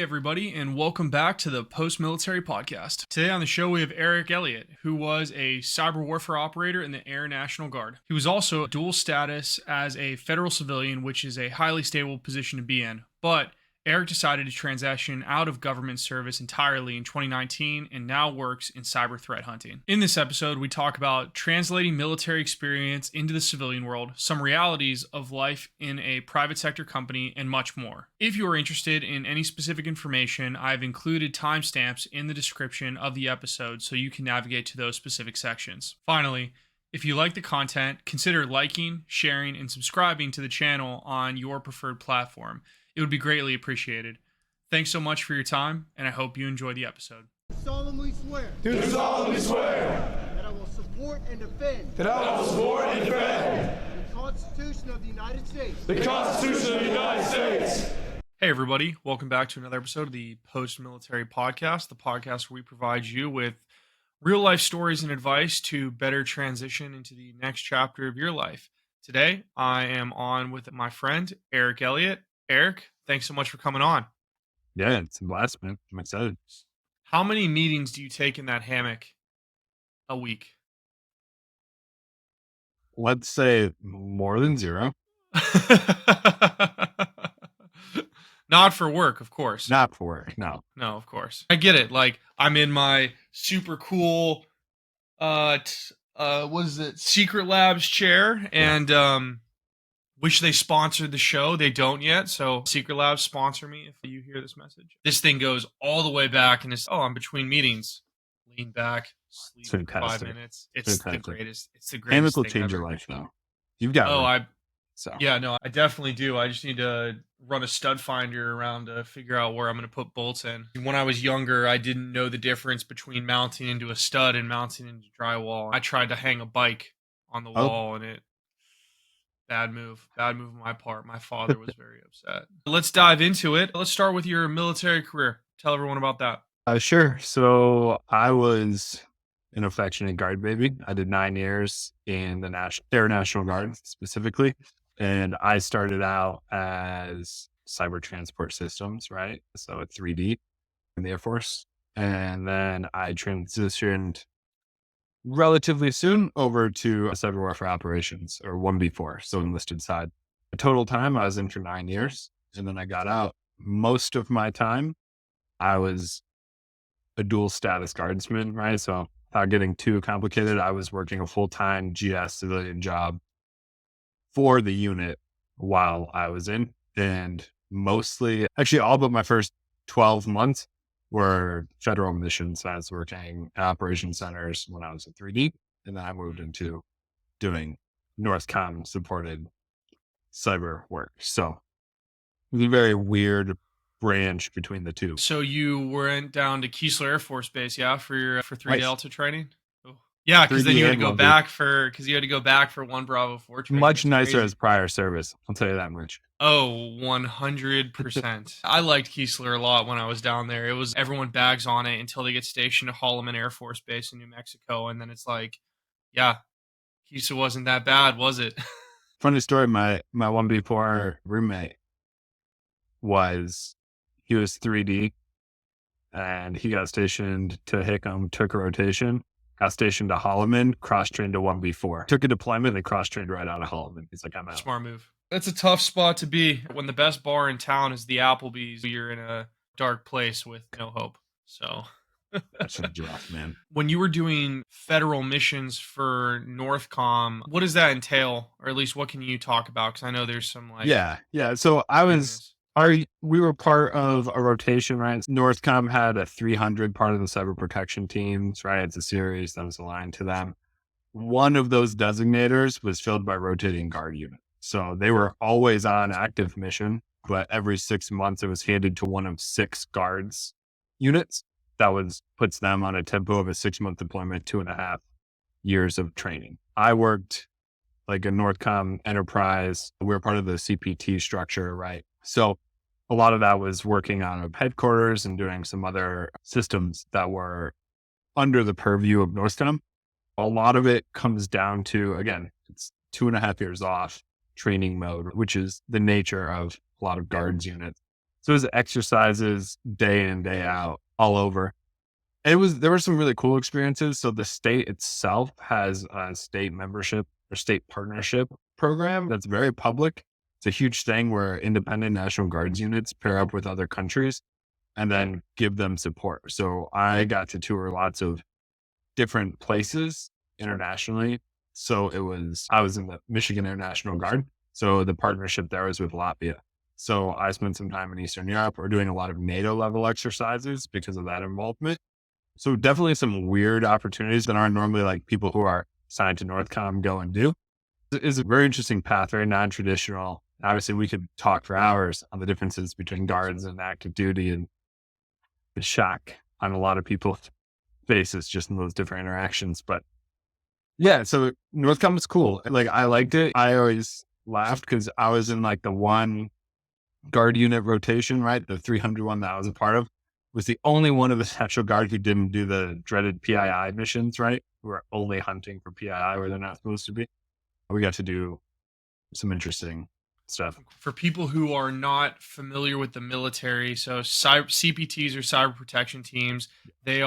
everybody, and welcome back to the Post-Military Podcast. Today on the show, we have Erik Elliott, who was a cyber warfare operator in the Air National Guard. He was also dual status as a federal civilian, which is a highly stable position to be in. But Erik decided to transition out of government service entirely in 2019 and now works in cyber threat hunting. In this episode, we talk about translating military experience into the civilian world, some realities of life in a private sector company, and much more. If you are interested in any specific information, I've included timestamps in the description of the episode so you can navigate to those specific sections. Finally, if you like the content, consider liking, sharing, and subscribing to the channel on your preferred platform. It would be greatly appreciated. Thanks so much for your time, and I hope you enjoy the episode. Solemnly swear. Do solemnly swear. That I will support and defend. That I will support and defend. The Constitution of the United States. The Constitution of the United States. Hey everybody, welcome back to another episode of the Post-Military Podcast, the podcast where we provide you with real-life stories and advice to better transition into the next chapter of your life. Today, I am on with my friend, Erik Elliott. Erik, thanks so much for coming on. Yeah, it's a blast, man. I'm excited. How many meetings do you take in that hammock a week? Let's say more than zero. Not for work, of course. Not for work, no. No, of course. I get it. Like, I'm in my super cool, Secret Labs chair, and wish they sponsored the show. They don't yet, so Secret Labs, sponsor me if you hear this message. This thing goes all the way back, and it's, I'm between meetings. Lean back, sleep for 5 minutes. It's the greatest. It's the greatest. Hammock will thing change ever. your life, though. You've got it. I definitely do. I just need to run a stud finder around to figure out where I'm going to put bolts in. When I was younger, I didn't know the difference between mounting into a stud and mounting into drywall. I tried to hang a bike on the wall, and bad move on my part. My father was very upset. Let's dive into it. Let's start with your military career. Tell everyone about that. Sure. So I was an affectionate guard baby. I did 9 years in the Air National Guard specifically. And I started out as cyber transport systems, right? So at 3D in the Air Force. And then I transitioned relatively soon over to cyber warfare operations, or 1B4, so enlisted side. The total time I was in for 9 years, and then I got out. Most of my time, I was a dual status guardsman, right? So without getting too complicated, I was working a full-time GS civilian job for the unit while I was in, and mostly, actually all but my first 12 months were federal missions. I was working at operations centers when I was at 3D, and then I moved into doing Northcom supported cyber work. So it was a very weird branch between the two. So you went down to Keesler Air Force Base, yeah, for 3 Right. Delta training? Oh. Yeah, because then you had to 3D go and back for 1 Bravo 4 training. Much That's nicer crazy. as prior service. I'll tell you that much. Oh, 100%. I liked Keesler a lot when I was down there. It was everyone bags on it until they get stationed at Holloman Air Force Base in New Mexico. And then it's like, yeah, Keesler wasn't that bad, was it? Funny story. My 1B4 roommate he was 3D and he got stationed to Hickam, took a rotation, got stationed to Holloman, cross-trained to 1B4. Took a deployment and cross-trained right out of Holloman. He's like, I'm out. Smart move. That's a tough spot to be. When the best bar in town is the Applebee's, you're in a dark place with no hope. So That's a rough, man. when you were doing federal missions for Northcom, what does that entail? Or at least what can you talk about? Because I know there's some like... Yeah. So we were part of a rotation, right? Northcom had a 300 part of the cyber protection teams, right? It's a series that was aligned to them. One of those designators was filled by rotating guard unit. So they were always on active mission, but every 6 months it was handed to one of 6 guards units. That puts them on a tempo of a 6-month deployment, 2.5 years of training. I worked like a Northcom enterprise. We were part of the CPT structure, right? So a lot of that was working on headquarters and doing some other systems that were under the purview of Northcom. A lot of it comes down to, again, it's 2.5 years off training mode, which is the nature of a lot of guards units. So it was exercises day in, day out, all over. There were some really cool experiences. So the state itself has a state membership or state partnership program that's very public. It's a huge thing where independent National Guards units pair up with other countries and then give them support. So I got to tour lots of different places internationally. So I was in the Michigan Air National Guard. So the partnership there was with Latvia. So I spent some time in Eastern Europe. We're doing a lot of NATO level exercises because of that involvement. So definitely some weird opportunities that aren't normally like people who are signed to Northcom go and do. It's a very interesting path, very non-traditional. Obviously, we could talk for hours on the differences between guards and active duty and the shock on a lot of people's faces just in those different interactions. But yeah, so Northcom was cool. Like I liked it. I always laughed because I was in like the one guard unit rotation, right? The 300 one that I was a part of was the only one of the National Guard who didn't do the dreaded PII missions, right? Who are only hunting for PII where they're not supposed to be. We got to do some interesting stuff. For people who are not familiar with the military, so CPTs or cyber protection teams, they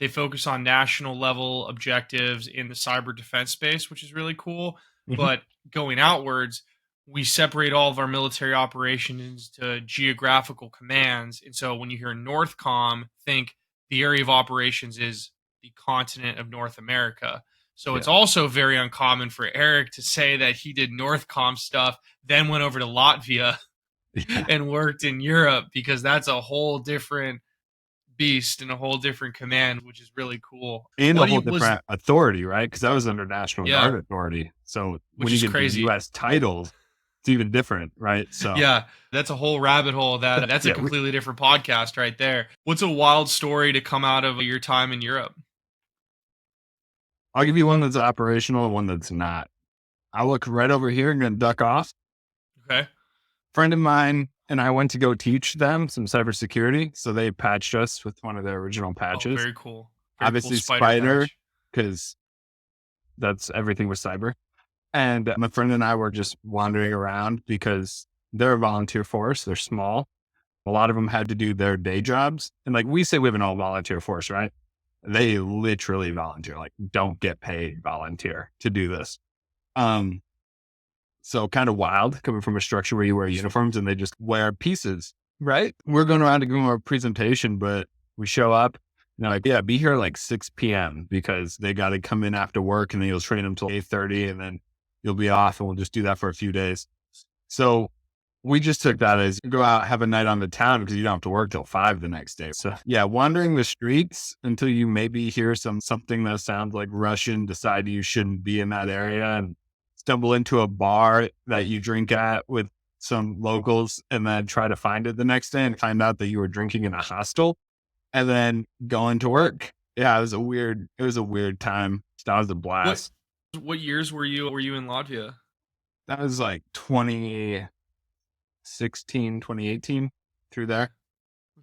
focus on national level objectives in the cyber defense space, which is really cool. Mhm. But going outwards, we separate all of our military operations into geographical commands. And so when you hear Northcom, think the area of operations is the continent of North America. So it's also very uncommon for Erik to say that he did Northcom stuff, then went over to Latvia and worked in Europe, because that's a whole different beast and a whole different command, which is really cool. And a whole different authority, right? Because that was under National Yeah. Guard authority. So Which when is you get crazy. the U.S. titles, it's even different, right? So Yeah, that's a whole rabbit hole. That's a Yeah, completely different podcast right there. What's a wild story to come out of your time in Europe? I'll give you one that's operational and one that's not. I look right over here and going to duck off. Okay. Friend of mine and I went to go teach them some cybersecurity. So they patched us with one of their original patches. Oh, very cool. Very Obviously cool Spider, patch. because that's everything with cyber. And my friend and I were just wandering around because they're a volunteer force. They're small. A lot of them had to do their day jobs. And like we say, we have an all volunteer force, right? They literally volunteer, like don't get paid, volunteer to do this. So kind of wild coming from a structure where you wear uniforms and they just wear pieces, right? We're going around to give them a presentation, but we show up and they're like, yeah, be here like 6 p.m. because they got to come in after work and then you'll train them till 8:30 and then you'll be off and we'll just do that for a few days. So we just took that as go out, have a night on the town because you don't have to work till 5 the next day. So yeah, wandering the streets until you maybe hear something that sounds like Russian, decide you shouldn't be in that area and stumble into a bar that you drink at with some locals and then try to find it the next day and find out that you were drinking in a hostel and then going to work. Yeah, it was a weird time. That was a blast. What years were you in Latvia? That was like 2016, 2018 through there.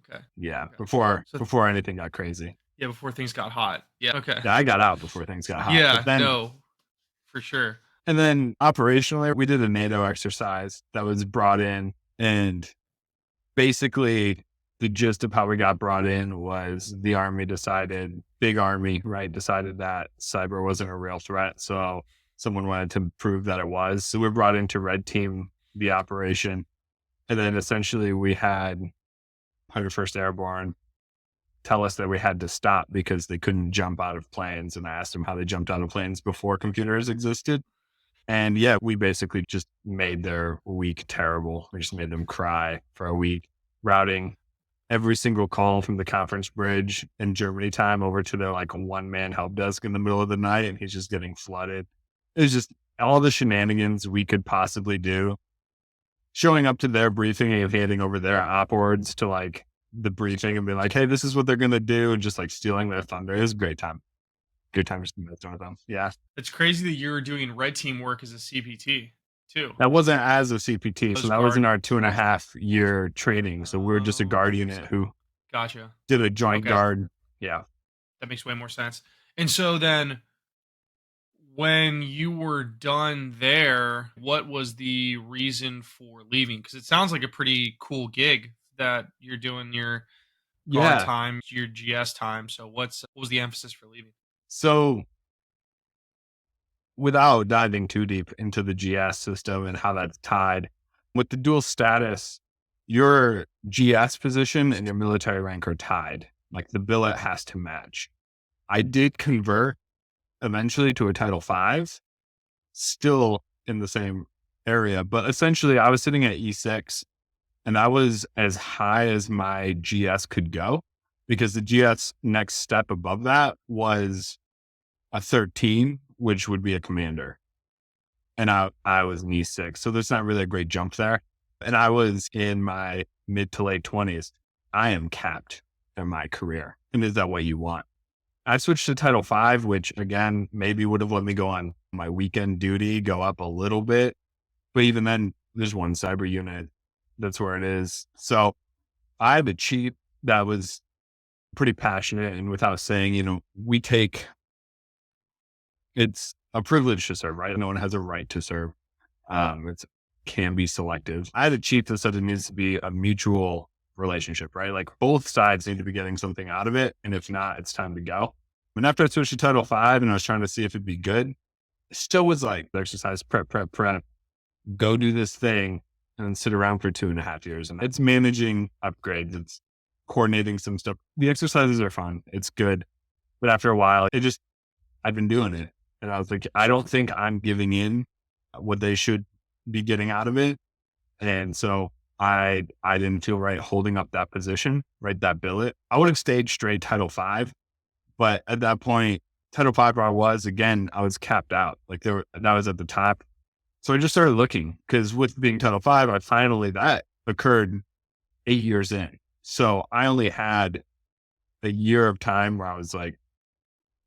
Okay. Yeah. Okay. Before anything got crazy. Yeah, before things got hot. Yeah. Okay. Yeah, I got out before things got hot. Yeah, But then, no, for sure. And then operationally, we did a NATO exercise that was brought in. And basically, the gist of how we got brought in was the Army big Army, right, decided that cyber wasn't a real threat. So someone wanted to prove that it was. So we were brought in to red team the operation. And then essentially we had 101st Airborne tell us that we had to stop because they couldn't jump out of planes. And I asked them how they jumped out of planes before computers existed. And yeah, we basically just made their week terrible. We just made them cry for a week, routing every single call from the conference bridge in Germany time over to their like one-man help desk in the middle of the night. And he's just getting flooded. It was just all the shenanigans we could possibly do. Showing up to their briefing and handing over their op orgs to like the briefing and being like, hey, this is what they're going to do. And just like stealing their thunder. It was a great time. Good time to spend with them. Yeah. It's crazy that you were doing red team work as a CPT too. That wasn't as a CPT. So that was in our 2.5 year training. So we were just a guard unit who Gotcha. did a joint guard. Yeah. That makes way more sense. And so then when you were done there, what was the reason for leaving? Because it sounds like a pretty cool gig that you're doing your guard Yeah. time, your GS time. So what was the emphasis for leaving? So without diving too deep into the GS system and how that's tied, with the dual status, your GS position and your military rank are tied. Like the billet has to match. I did convert eventually to a Title V, still in the same area, but essentially I was sitting at E6 and I was as high as my GS could go because the GS next step above that was a 13, which would be a commander. And I was an E6. So there's not really a great jump there. And I was in my mid to late 20s. I am capped in my career. And is that what you want? I switched to Title V, which again, maybe would have let me go on my weekend duty, go up a little bit. But even then, there's one cyber unit. That's where it is. So I have a chief that was pretty passionate. And without saying, it's a privilege to serve, right? No one has a right to serve. It can be selective. I had a chief that said it needs to be a mutual relationship, right? Like both sides need to be getting something out of it. And if not, it's time to go. And after I switched to Title V and I was trying to see if it'd be good, it still was like exercise, prep, go do this thing and then sit around for 2.5 years. And it's managing upgrades. It's coordinating some stuff. The exercises are fun. It's good. But after a while, I've been doing it. And I was like, I don't think I'm giving in what they should be getting out of it. And so I didn't feel right holding up that position, right? That billet. I would have stayed straight Title V. But at that point, Title V where I was, again, I was capped out. Like that was at the top. So I just started looking because with being Title V, that occurred 8 years in. So I only had a year of time where I was like,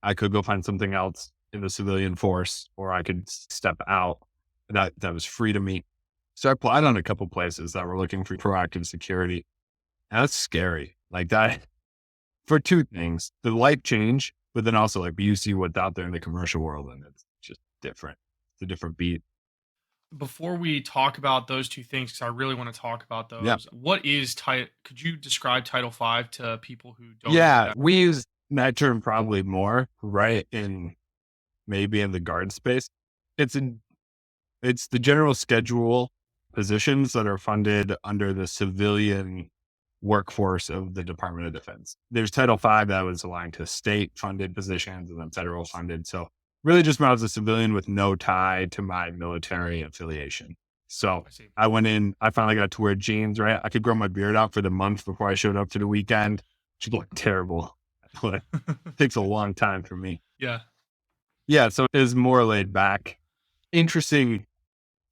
I could go find something else in the civilian force, or I could step out. That was free to me. So I applied on a couple places that were looking for proactive security. And that's scary. Like that for two things, the life change, but then also like you see what's out there in the commercial world and it's just different. It's a different beat. Before we talk about those two things, because I really want to talk about those, Yeah. what is could you describe Title V to people who don't know Yeah, that? we use that term probably more, right? Maybe in the guard space. It's the general schedule positions that are funded under the civilian workforce of the Department of Defense. There's Title V that was aligned to state funded positions and then federal funded. So really just when I was a civilian with no tie to my military affiliation. So I see. I went in, I finally got to wear jeans, right? I could grow my beard out for the month before I showed up to the weekend. Which looked terrible. But it takes a long time for me. Yeah. Yeah. So it was more laid back. Interesting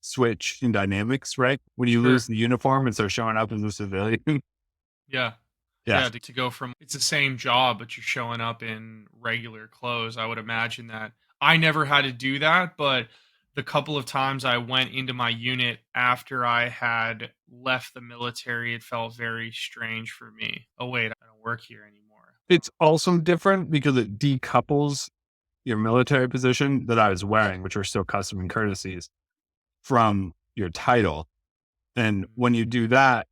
switch in dynamics, right? When you lose the uniform and start showing up as a civilian. Yeah. Yeah. To go from it's the same job, but you're showing up in regular clothes. I would imagine that I never had to do that, but the couple of times I went into my unit after I had left the military, it felt very strange for me. Oh, wait, I don't work here anymore. It's also different because it decouples your military position that I was wearing, which are still custom and courtesies, from your title. And when you do that,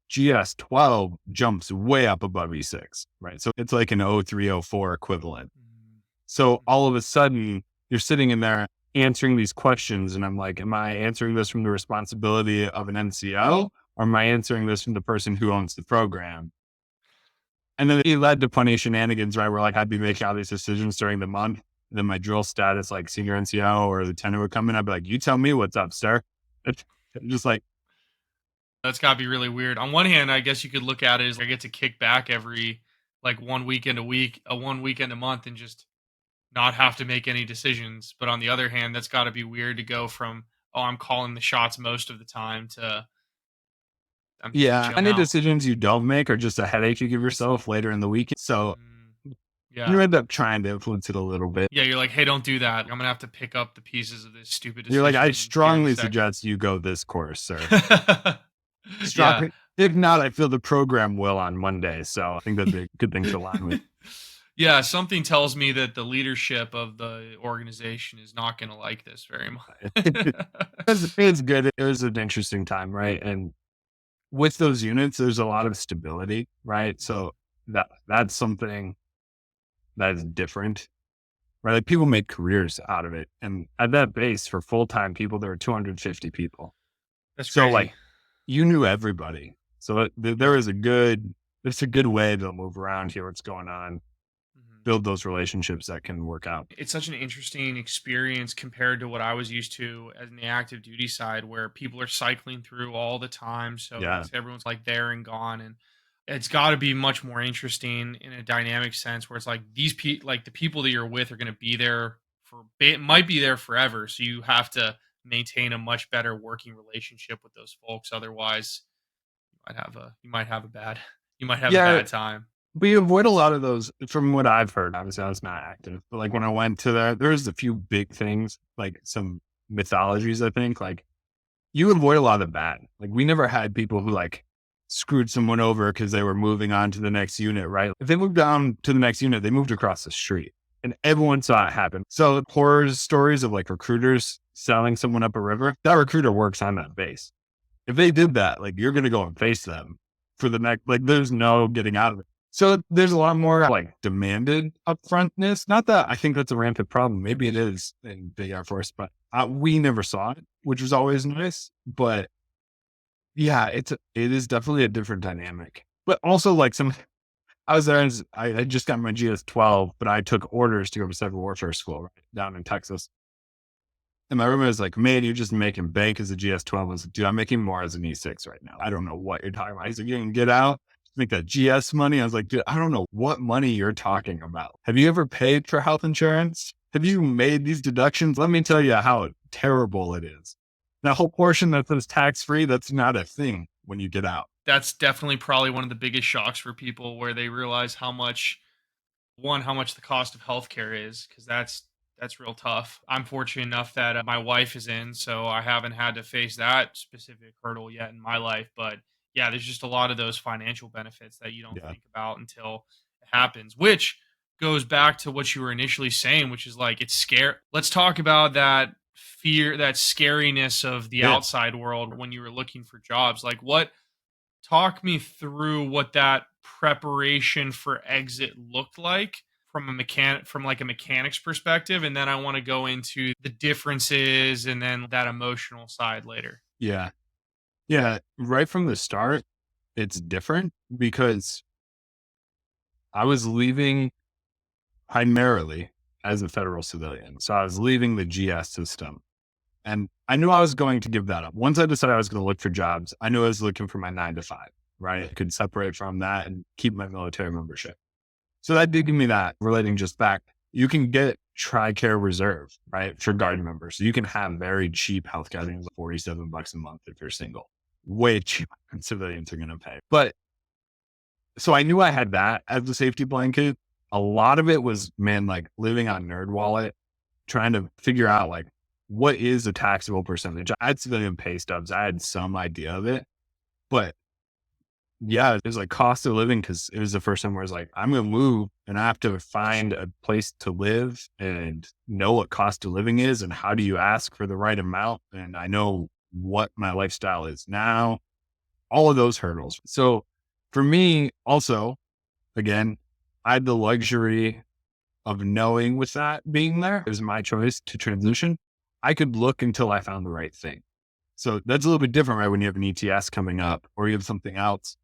GS 12 jumps way up above E6, right? So it's like an 0304 equivalent. So all of a sudden you're sitting in there answering these questions. And I'm like, am I answering this from the responsibility of an NCO or am I answering this from the person who owns the program? And then it led to funny shenanigans, right? Where like I'd be making all these decisions during the month. And then my drill status, like senior NCO or lieutenant would come in. I'd be like, you tell me what's up, sir. Just like, That's got to be really weird. On one hand, I guess you could look at it as I get to kick back every like 1 weekend a week, 1 weekend a month, and just not have to make any decisions. But on the other hand, that's got to be weird to go from, oh, I'm calling the shots most of the time to I'm just yeah, chill any out. decisions you don't make are just a headache you give yourself later in the week. So Yeah. you end up trying to influence it a little bit. Yeah, you're like, hey, don't do that. I'm gonna have to pick up the pieces of this stupid decision. You're like, I here strongly in a second." suggest you go this course, sir. Yeah. If not, I feel the program will on Monday. So I think that'd be a good thing to align with. Yeah, something tells me that the leadership of the organization is not going to like this very much. It's good. It was an interesting time, right? And with those units, there's a lot of stability, right? So that's something that is different, right? Like people make careers out of it. And at that base for full-time people, there were 250 people. That's So crazy. like you knew everybody. So there is it's a good way to move around, hear what's going on, build those relationships that can work out. It's such an interesting experience compared to what I was used to as in the active duty side, where people are cycling through all the time. So Yeah. everyone's like there and gone. And it's got to be much more interesting in a dynamic sense where it's like like the people that you're with are going to be there might be there forever. So you have to maintain a much better working relationship with those folks. Otherwise, you might have a bad, you might have a Yeah. bad time. We avoid a lot of those from what I've heard. Obviously, I was not active, but like when I went to there's a few big things, like some mythologies, I think, like you avoid a lot of the bad. Like we never had people who like screwed someone over because they were moving on to the next unit, right? If they moved down to the next unit, they moved across the street and everyone saw it happen. So horror stories of like recruiters selling someone up a river, that recruiter works on that base. If they did that, like you're going to go and face them for the next, like there's no getting out of it. So there's a lot more like demanded upfrontness. Not that I think that's a rampant problem. Maybe it is in big Air Force, but we never saw it, which was always nice. But yeah, it is definitely a different dynamic. But also like I was there and I just got my GS-12, but I took orders to go to cyber warfare school right down in Texas. And my roommate was like, man, you're just making bank as a GS-12. I was like, dude, I'm making more as an E6 right now. I don't know what you're talking about. He's like, you can get out, make that GS money. I was like, dude, I don't know what money you're talking about. Have you ever paid for health insurance? Have you made these deductions? Let me tell you how terrible it is. That whole portion that says tax-free, that's not a thing when you get out. That's definitely probably one of the biggest shocks for people where they realize how much the cost of healthcare is, because that's real tough. I'm fortunate enough that my wife is in, so I haven't had to face that specific hurdle yet in my life. But yeah, there's just a lot of those financial benefits that you don't Yeah. think about until it happens, which goes back to what you were initially saying, which is like it's scary. Let's talk about that fear, that scariness of the Yeah. outside world when you were looking for jobs. Like talk me through what that preparation for exit looked like from a mechanic's perspective, and then I want to go into the differences and then that emotional side later. Yeah. Yeah. Right from the start, it's different because I was leaving primarily as a federal civilian. So I was leaving the GS system and I knew I was going to give that up. Once I decided I was going to look for jobs, I knew I was looking for my 9 to 5, right? I could separate from that and keep my military membership. So that did give me that. Relating just back, you can get TRICARE Reserve, right? For Guard members. So you can have very cheap healthcare. I think it's $47 a month if you're single. Way cheaper than civilians are going to pay. But so I knew I had that as a safety blanket. A lot of it was, man, like living on NerdWallet, trying to figure out like, what is the taxable percentage? I had civilian pay stubs. I had some idea of it, but yeah, it was like cost of living because it was the first time where I was like, I'm going to move and I have to find a place to live and know what cost of living is and how do you ask for the right amount. And I know what my lifestyle is now, all of those hurdles. So for me also, again, I had the luxury of knowing with that being there, it was my choice to transition. I could look until I found the right thing. So that's a little bit different, right? When you have an ETS coming up or you have something else.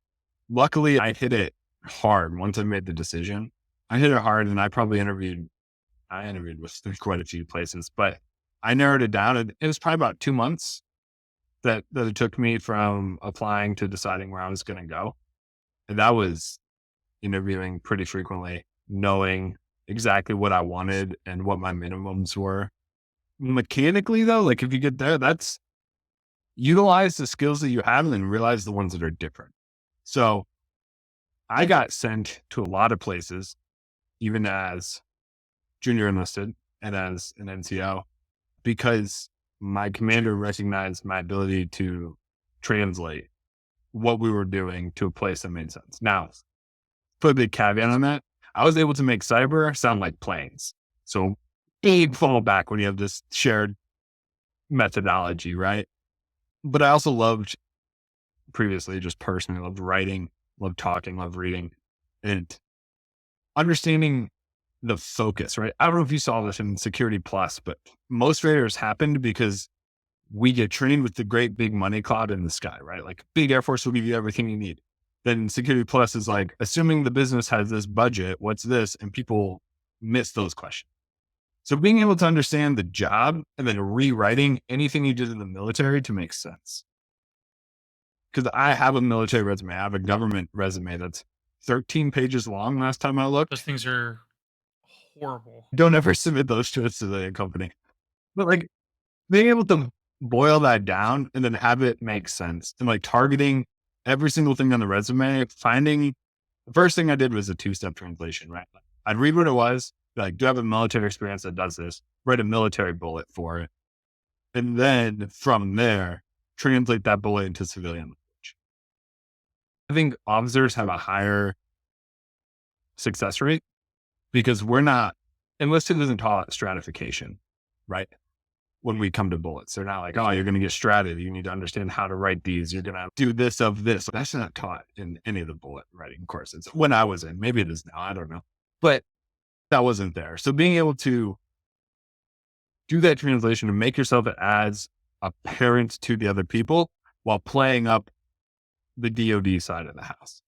Luckily, I hit it hard once I made the decision. I hit it hard and I interviewed with quite a few places, but I narrowed it down. It was probably about 2 months that it took me from applying to deciding where I was going to go. And that was interviewing pretty frequently, knowing exactly what I wanted and what my minimums were. Mechanically though, like if you get there, that's utilize the skills that you have and then realize the ones that are different. So I got sent to a lot of places, even as junior enlisted and as an NCO, because my commander recognized my ability to translate what we were doing to a place that made sense. Now, put a big caveat on that. I was able to make cyber sound like planes. So big fallback when you have this shared methodology, right? But I also loved previously, just personally loved writing, loved talking, loved reading, and understanding the focus, right? I don't know if you saw this in Security Plus, but most failures happened because we get trained with the great big money cloud in the sky, right? Like big Air Force will give you everything you need. Then Security Plus is like, assuming the business has this budget, what's this? And people miss those questions. So being able to understand the job and then rewriting anything you did in the military to make sense. Because I have a military resume. I have a government resume that's 13 pages long last time I looked. Those things are horrible. Don't ever submit those to a civilian company. But like being able to boil that down and then have it make sense and like targeting every single thing on the resume, finding the first thing I did was a 2-step translation, right? I'd read what it was, like, do I have a military experience that does this? Write a military bullet for it. And then from there, translate that bullet into civilian language. I think officers have a higher success rate because we're not, enlisted isn't taught stratification, right? When we come to bullets, they're not like, oh, you're going to get stratted. You need to understand how to write these. You're going to do this of this. That's not taught in any of the bullet writing courses. When I was in, maybe it is now, I don't know, but that wasn't there. So being able to do that translation and make yourself as a parent to the other people while playing up the DoD side of the house.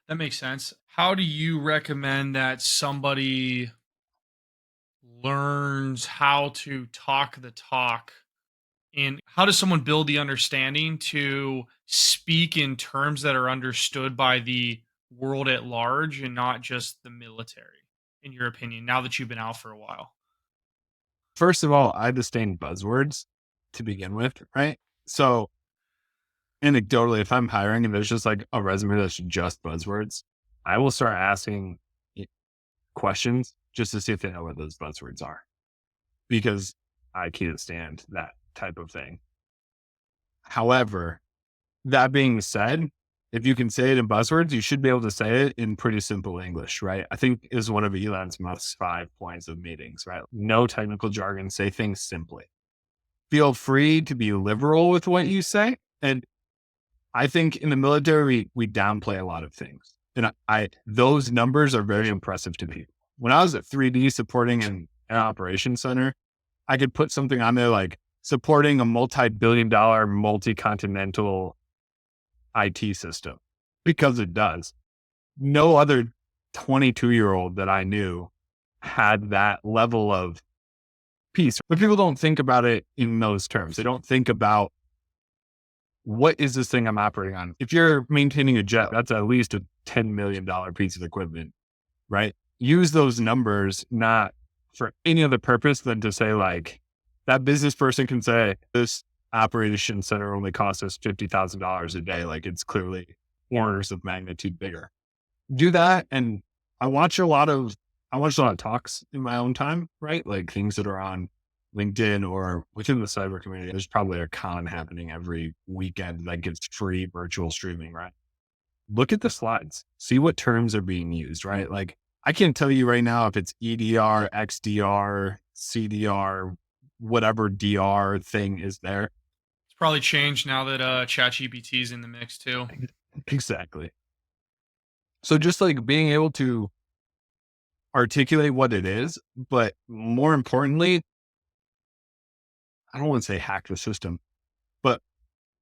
That makes sense. How do you recommend that somebody learns how to talk the talk? And how does someone build the understanding to speak in terms that are understood by the world at large and not just the military, in your opinion, now that you've been out for a while? First of all, I disdain buzzwords to begin with, right? So anecdotally, if I'm hiring and there's just like a resume that's just buzzwords, I will start asking questions just to see if they know what those buzzwords are, because I can't stand that type of thing. However, that being said, if you can say it in buzzwords, you should be able to say it in pretty simple English, right? I think is one of Elon's most 5 points of meetings, right? No technical jargon, say things simply. Feel free to be liberal with what you say. And I think in the military, we downplay a lot of things. And those numbers are very impressive to me. When I was at 3D supporting an operations center, I could put something on there like supporting a multi-billion-dollar, multi-continental IT system, because it does. No other 22-year-old that I knew had that level of peace. But people don't think about it in those terms. They don't think about, what is this thing I'm operating on? If you're maintaining a jet, that's at least a $10 million piece of equipment, right? Use those numbers not for any other purpose than to say, like, that business person can say, this operation center only costs us $50,000 a day. Like, it's clearly orders of magnitude bigger. Do that. And I watch a lot of talks in my own time, right? Like things that are on LinkedIn or within the cyber community. There's probably a con happening every weekend that gets free virtual streaming, right? Look at the slides, see what terms are being used, right? Like, I can't tell you right now if it's EDR, XDR, CDR, whatever DR thing is there. It's probably changed now that ChatGPT is in the mix too. Exactly. So just like being able to articulate what it is, but more importantly, I don't want to say hack the system, but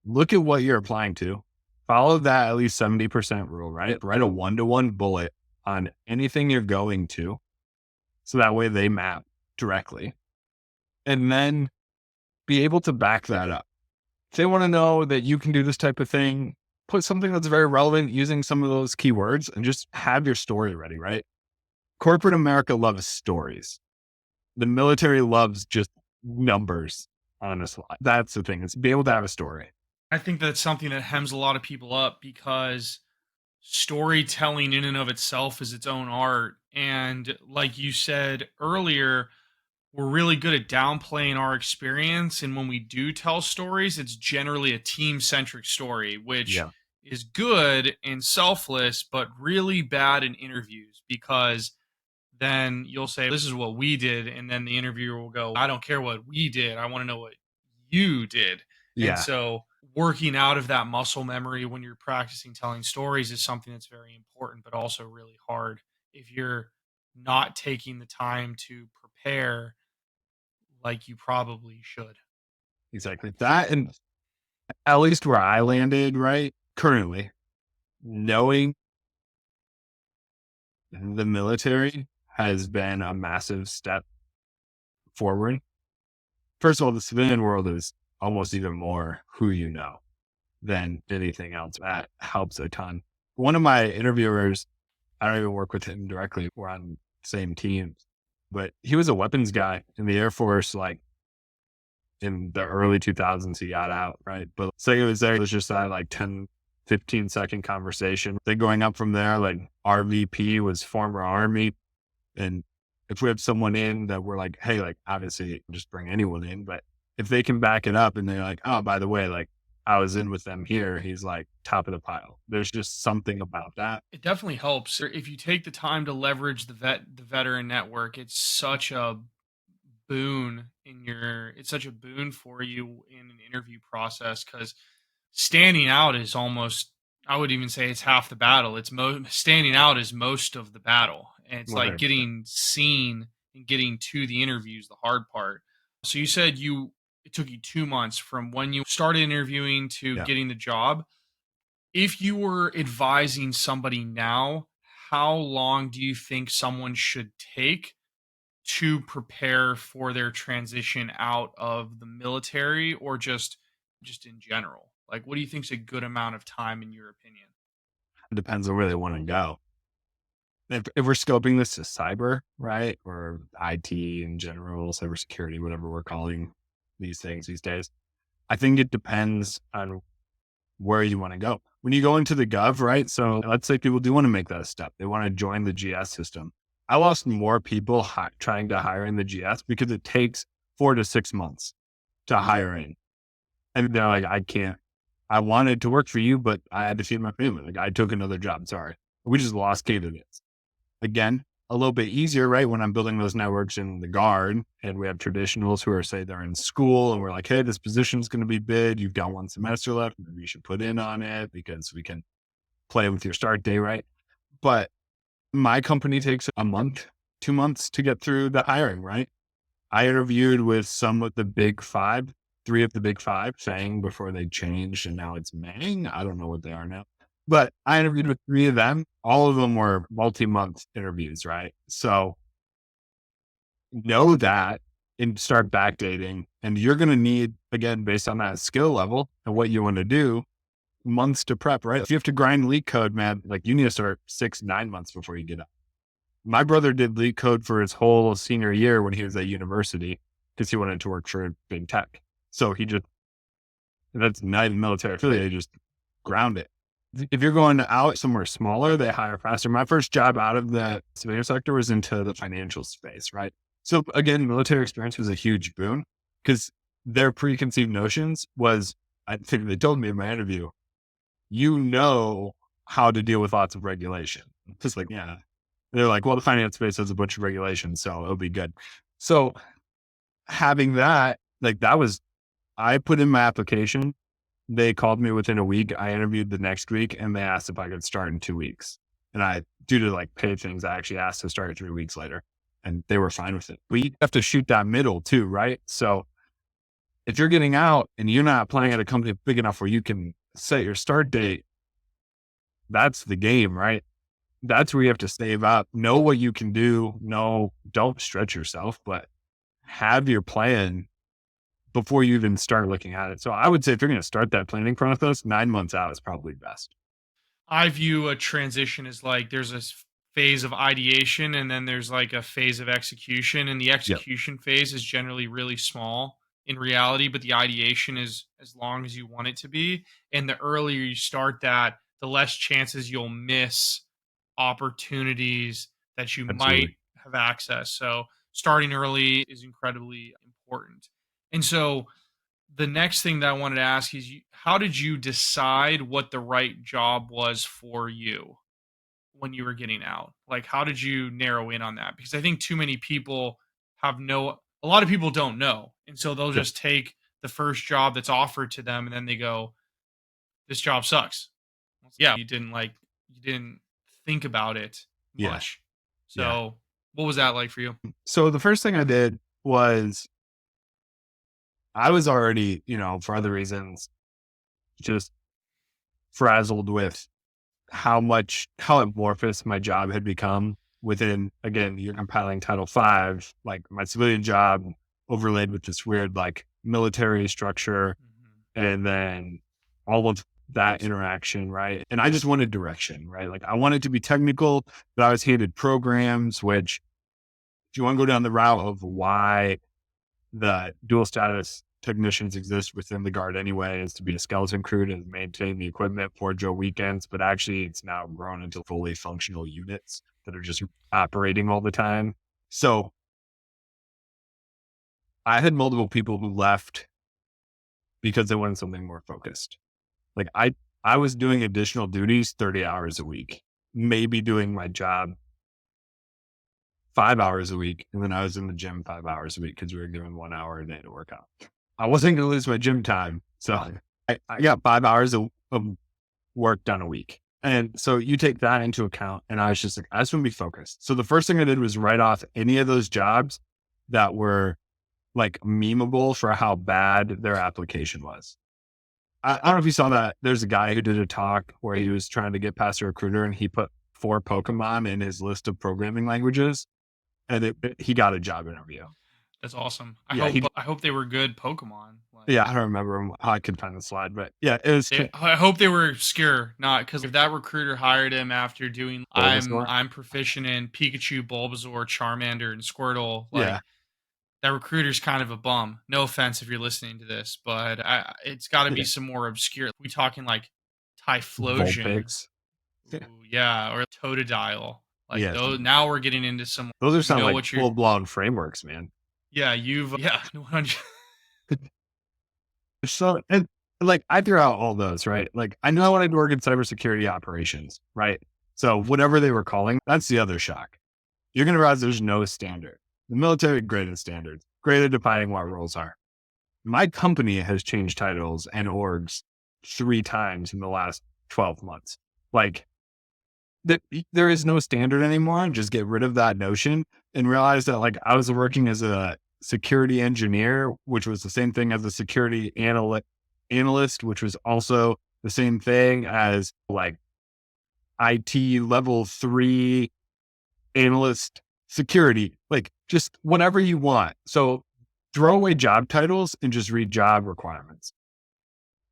look at what you're applying to. Follow that at least 70% rule, right? Write a 1-to-1 bullet on anything you're going to, so that way they map directly. And then be able to back that up. If they want to know that you can do this type of thing, put something that's very relevant using some of those keywords and just have your story ready, right? Corporate America loves stories. The military loves just numbers on a slide. That's the thing, is be able to have a story. I think that's something that hems a lot of people up, because storytelling in and of itself is its own art. And like you said earlier, we're really good at downplaying our experience. And when we do tell stories, it's generally a team-centric story, which is good and selfless, but really bad in interviews, because then you'll say, this is what we did. And then the interviewer will go, I don't care what we did. I want to know what you did. Yeah. And so working out of that muscle memory when you're practicing telling stories is something that's very important, but also really hard if you're not taking the time to prepare like you probably should. Exactly. That, and at least where I landed, right? Currently, knowing the military has been a massive step forward. First of all, the civilian world is almost even more who you know than anything else. That helps a ton. One of my interviewers, I don't even work with him directly. We're on the same teams, but he was a weapons guy in the Air Force, like in the early 2000s. He got out, right? But say it was there, it was just that like 10, 15-second conversation. Then going up from there, like our VP was former Army. And if we have someone in that we're like, hey, like obviously just bring anyone in, but if they can back it up and they're like, oh, by the way, like I was in with them here, he's like top of the pile. There's just something about that. It definitely helps if you take the time to leverage the veteran network. It's such a boon it's such a boon for you in an interview process, because standing out is almost, I would even say it's half the battle. Standing out is most of the battle, and it's like 100%. getting seen and getting to the interviews the hard part. So you said it took you 2 months from when you started interviewing to Yeah. getting the job. If you were advising somebody now, how long do you think someone should take to prepare for their transition out of the military, or just in general? Like, what do you think is a good amount of time in your opinion? It depends on where they want to go. If we're scoping this to cyber, right? Or IT in general, cybersecurity, whatever we're calling these things these days, I think it depends on where you want to go. When you go into the gov, right? So let's say people do want to make that step. They want to join the GS system. I lost more people trying to hire in the GS because it takes 4 to 6 months to hire in. And they're like, I can't, I wanted to work for you, but I had to feed my family. Like I took another job. Sorry. We just lost candidates. Again, a little bit easier, right? When I'm building those networks in the guard and we have traditionals who are, say, they're in school and we're like, hey, this position is going to be bid. You've got 1 semester left. Maybe you should put in on it because we can play with your start day, right? But my company takes a month, 2 months to get through the hiring, right? I interviewed with some of the big five, three of the big five, saying before they changed, and now it's Mang. I don't know what they are now. But I interviewed with three of them. All of them were multi-month interviews, right? So know that and start backdating. And you're going to need, again, based on that skill level and what you want to do, months to prep, right? If you have to grind leak code, man, like you need to start 6, 9 months before you get up. My brother did leak code for his whole senior year when he was at university because he wanted to work for big tech. So that's not even military affiliate, just ground it. If you're going out somewhere smaller, they hire faster. My first job out of the civilian sector was into the financial space, right? So again, military experience was a huge boon because their preconceived notions was, I think they told me in my interview, you know how to deal with lots of regulation. Just like, yeah. They're like, well, the finance space has a bunch of regulations, so it'll be good. So having that, like I put in my application. They called me within a week. I interviewed the next week and they asked if I could start in 2 weeks. And due to like pay things, I actually asked to start 3 weeks later and they were fine with it. But you have to shoot that middle too, right? So if you're getting out and you're not applying at a company big enough where you can set your start date, that's the game, right? That's where you have to save up, know what you can do. No, don't stretch yourself, but have your plan before you even start looking at it. So I would say if you're going to start that planning process, 9 months out is probably best. I view a transition as like there's a phase of ideation and then there's like a phase of execution, and the Yep. execution phase is generally really small in reality, but the ideation is as long as you want it to be. And the earlier you start that, the less chances you'll miss opportunities that you might Absolutely. have access. So starting early is incredibly important. And so the next thing that I wanted to ask is, how did you decide what the right job was for you when you were getting out? Like, how did you narrow in on that? Because I think too many people a lot of people don't know. And so they'll Yep. just take the first job that's offered to them, and then they go, this job sucks. Yeah, you didn't think about it Yeah. much. Yeah. So what was that like for you? So the first thing I did was I was already, for other reasons, just frazzled with how amorphous my job had become within, again, you're compiling Title V, like my civilian job overlaid with this weird, like military structure. And then all of that interaction, right? And I just wanted direction, right? Like I wanted to be technical, but I was handed programs, which if you want to go down the route of why the dual status technicians exist within the Guard anyway, is to be a skeleton crew to maintain the equipment for Joe weekends, but actually it's now grown into fully functional units that are just operating all the time. So I had multiple people who left because they wanted something more focused. Like I was doing additional duties 30 hours a week, maybe doing my job 5 hours a week. And then I was in the gym 5 hours a week because we were given 1 hour a day to work out. I wasn't going to lose my gym time. So I got 5 hours of work done a week. And so you take that into account. And I was just like, I just want to be focused. So the first thing I did was write off any of those jobs that were like memeable for how bad their application was. I don't know if you saw that. There's a guy who did a talk where he was trying to get past a recruiter and he put 4 Pokemon in his list of programming languages and he got a job interview. That's awesome. Yeah, I hope they were good Pokemon. Like, yeah, I don't remember how I could find the slide, but yeah, it was. I hope they were obscure, not because if that recruiter hired him after doing, Bulbasaur? I'm proficient in Pikachu, Bulbasaur, Charmander, and Squirtle. Like Yeah, that recruiter's kind of a bum. No offense if you're listening to this, but it's got to be some more obscure. We talking like Typhlosion, Vulpix. yeah, or Totodile. Like Yeah, those. Now we're getting into some. those are You sound know like what you're. full blown frameworks, man. Yeah, you've. Yeah, 100. So, and like I threw out all those, right? Like I knew I wanted to work in cybersecurity operations, right? So whatever they were calling, that's the other shock. You're going to realize there's no standard. The military graded standards, great at defining what roles are. My company has changed titles and orgs 3 times in the last 12 months. Like there is no standard anymore. Just get rid of that notion and realize that like I was working as a security engineer, which was the same thing as a security analyst, which was also the same thing as like IT level 3 analyst security, like just whatever you want. So throw away job titles and just read job requirements.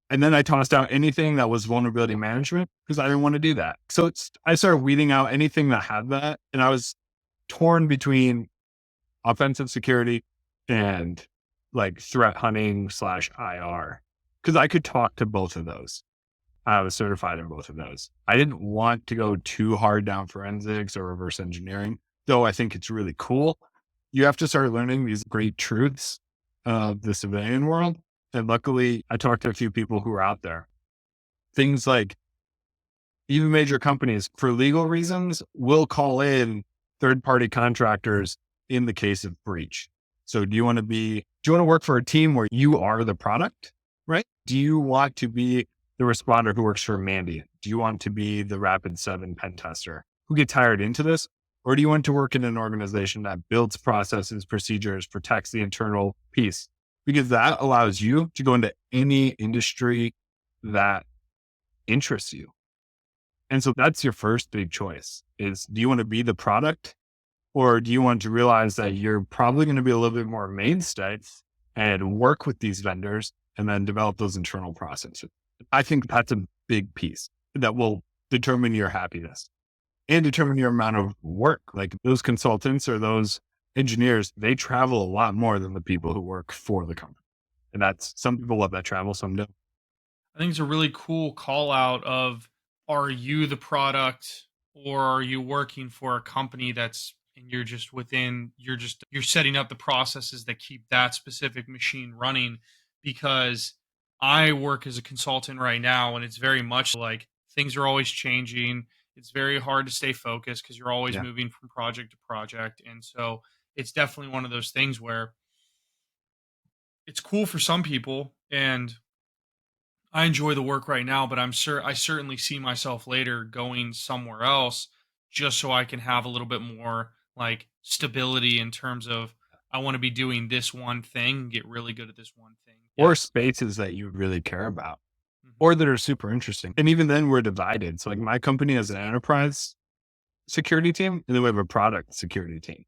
And then I tossed out anything that was vulnerability management because I didn't want to do that. So I started weeding out anything that had that. And I was torn between offensive security and like threat hunting / IR because I could talk to both of those. I was certified in both of those. I didn't want to go too hard down forensics or reverse engineering, though I think it's really cool. You have to start learning these great truths of the civilian world. And luckily, I talked to a few people who are out there. Things like even major companies, for legal reasons, will call in third-party contractors in the case of breach. So do you want to work for a team where you are the product, right? Do you want to be the responder who works for Mandiant? Do you want to be the Rapid7 pen tester who gets hired into this? Or do you want to work in an organization that builds processes, procedures, protects the internal piece? Because that allows you to go into any industry that interests you. And so that's your first big choice is, do you want to be the product? Or do you want to realize that you're probably going to be a little bit more mainstay and work with these vendors and then develop those internal processes? I think that's a big piece that will determine your happiness and determine your amount of work. Like those consultants or those engineers, they travel a lot more than the people who work for the company. And that's, some people love that travel, some don't. I think it's a really cool call out of, are you the product or are you working for a company that's, and you're setting up the processes that keep that specific machine running? Because I work as a consultant right now and it's very much like things are always changing. It's very hard to stay focused because you're always moving from project to project. And so it's definitely one of those things where it's cool for some people, and I enjoy the work right now, but I certainly see myself later going somewhere else just so I can have a little bit more like stability in terms of I want to be doing this one thing, get really good at this one thing. Or Yes. spaces that you really care about Mhm. or that are super interesting. And even then we're divided. So like my company has an enterprise security team and then we have a product security team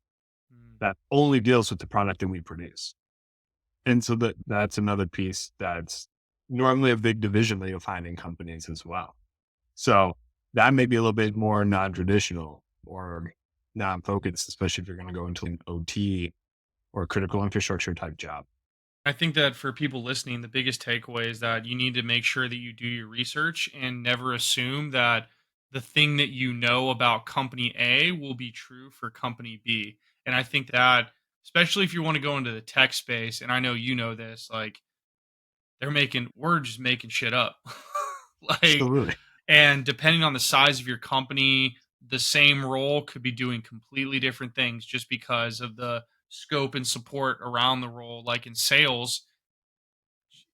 Mm. that only deals with the product that we produce. And so that's another piece that's normally a big division that you'll find in companies as well. So that may be a little bit more non-traditional or non-focused, especially if you're going to go into an OT or a critical infrastructure type job. I think that for people listening, the biggest takeaway is that you need to make sure that you do your research and never assume that the thing that you know about company A will be true for company B. And I think that, especially if you want to go into the tech space, and I know you know this, like we're just making shit up. Like, Absolutely. and depending on the size of your company, the same role could be doing completely different things just because of the scope and support around the role. Like in sales,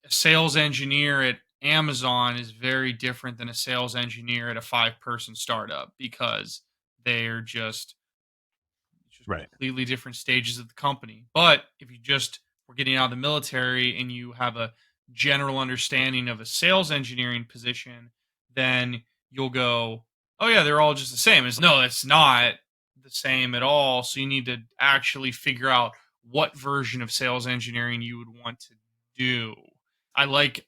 a sales engineer at Amazon is very different than a sales engineer at a 5-person startup because they're just Right. completely different stages of the company. But if you just were getting out of the military and you have a general understanding of a sales engineering position, then you'll go, oh yeah, they're all just the same. It's no, it's not the same at all. So you need to actually figure out what version of sales engineering you would want to do. I like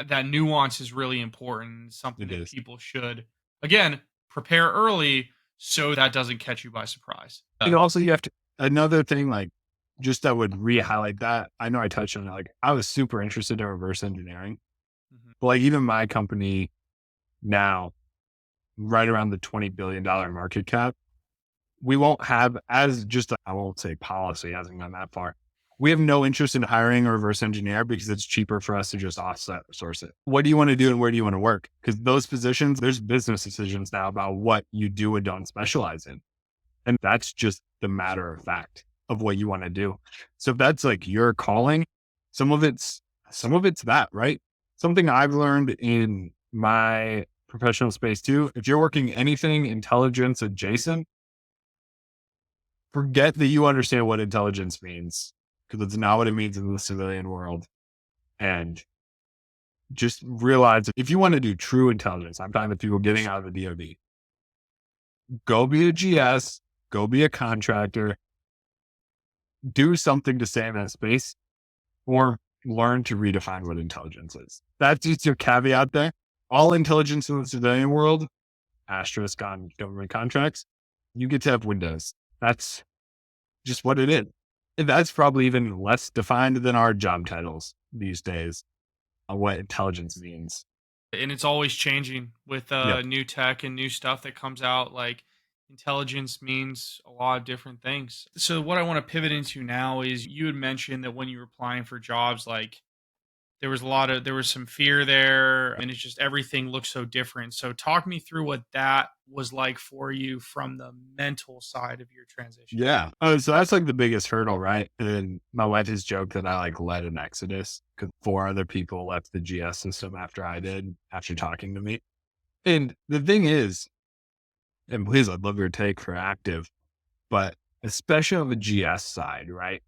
that nuance is really important. Something It that is. people should, again, prepare early so that doesn't catch you by surprise. And also you have to, another thing, like just that would re-highlight that. I know I touched on it. Like I was super interested in reverse engineering, Mhm. but like even my company now, right around the $20 billion market cap, we won't have as just, I won't say policy, hasn't gone that far. We have no interest in hiring a reverse engineer because it's cheaper for us to just offset source it. What do you want to do and where do you want to work? Because those positions, there's business decisions now about what you do and don't specialize in. And that's just the matter of fact of what you want to do. So if that's like your calling, some of it's that, right? Something I've learned in my professional space too. If you're working anything intelligence adjacent, forget that you understand what intelligence means because it's not what it means in the civilian world. And just realize that if you want to do true intelligence, I'm talking to people getting out of the DoD, go be a GS, go be a contractor, do something to stay in that space or learn to redefine what intelligence is. That's just your caveat there. All intelligence in the civilian world, asterisk on government contracts, you get to have windows. That's just what it is. And that's probably even less defined than our job titles these days on what intelligence means. And it's always changing with Yep. new tech and new stuff that comes out. Like intelligence means a lot of different things. So what I want to pivot into now is you had mentioned that when you were applying for jobs, like there was some fear there, and it's just everything looks so different. So talk me through what that was like for you from the mental side of your transition. Yeah. Oh, so that's like the biggest hurdle, right? And my wife has joked that I like led an exodus because 4 other people left the GS system after I did, after talking to me. And the thing is, and please, I'd love your take for active, but especially on the GS side, right?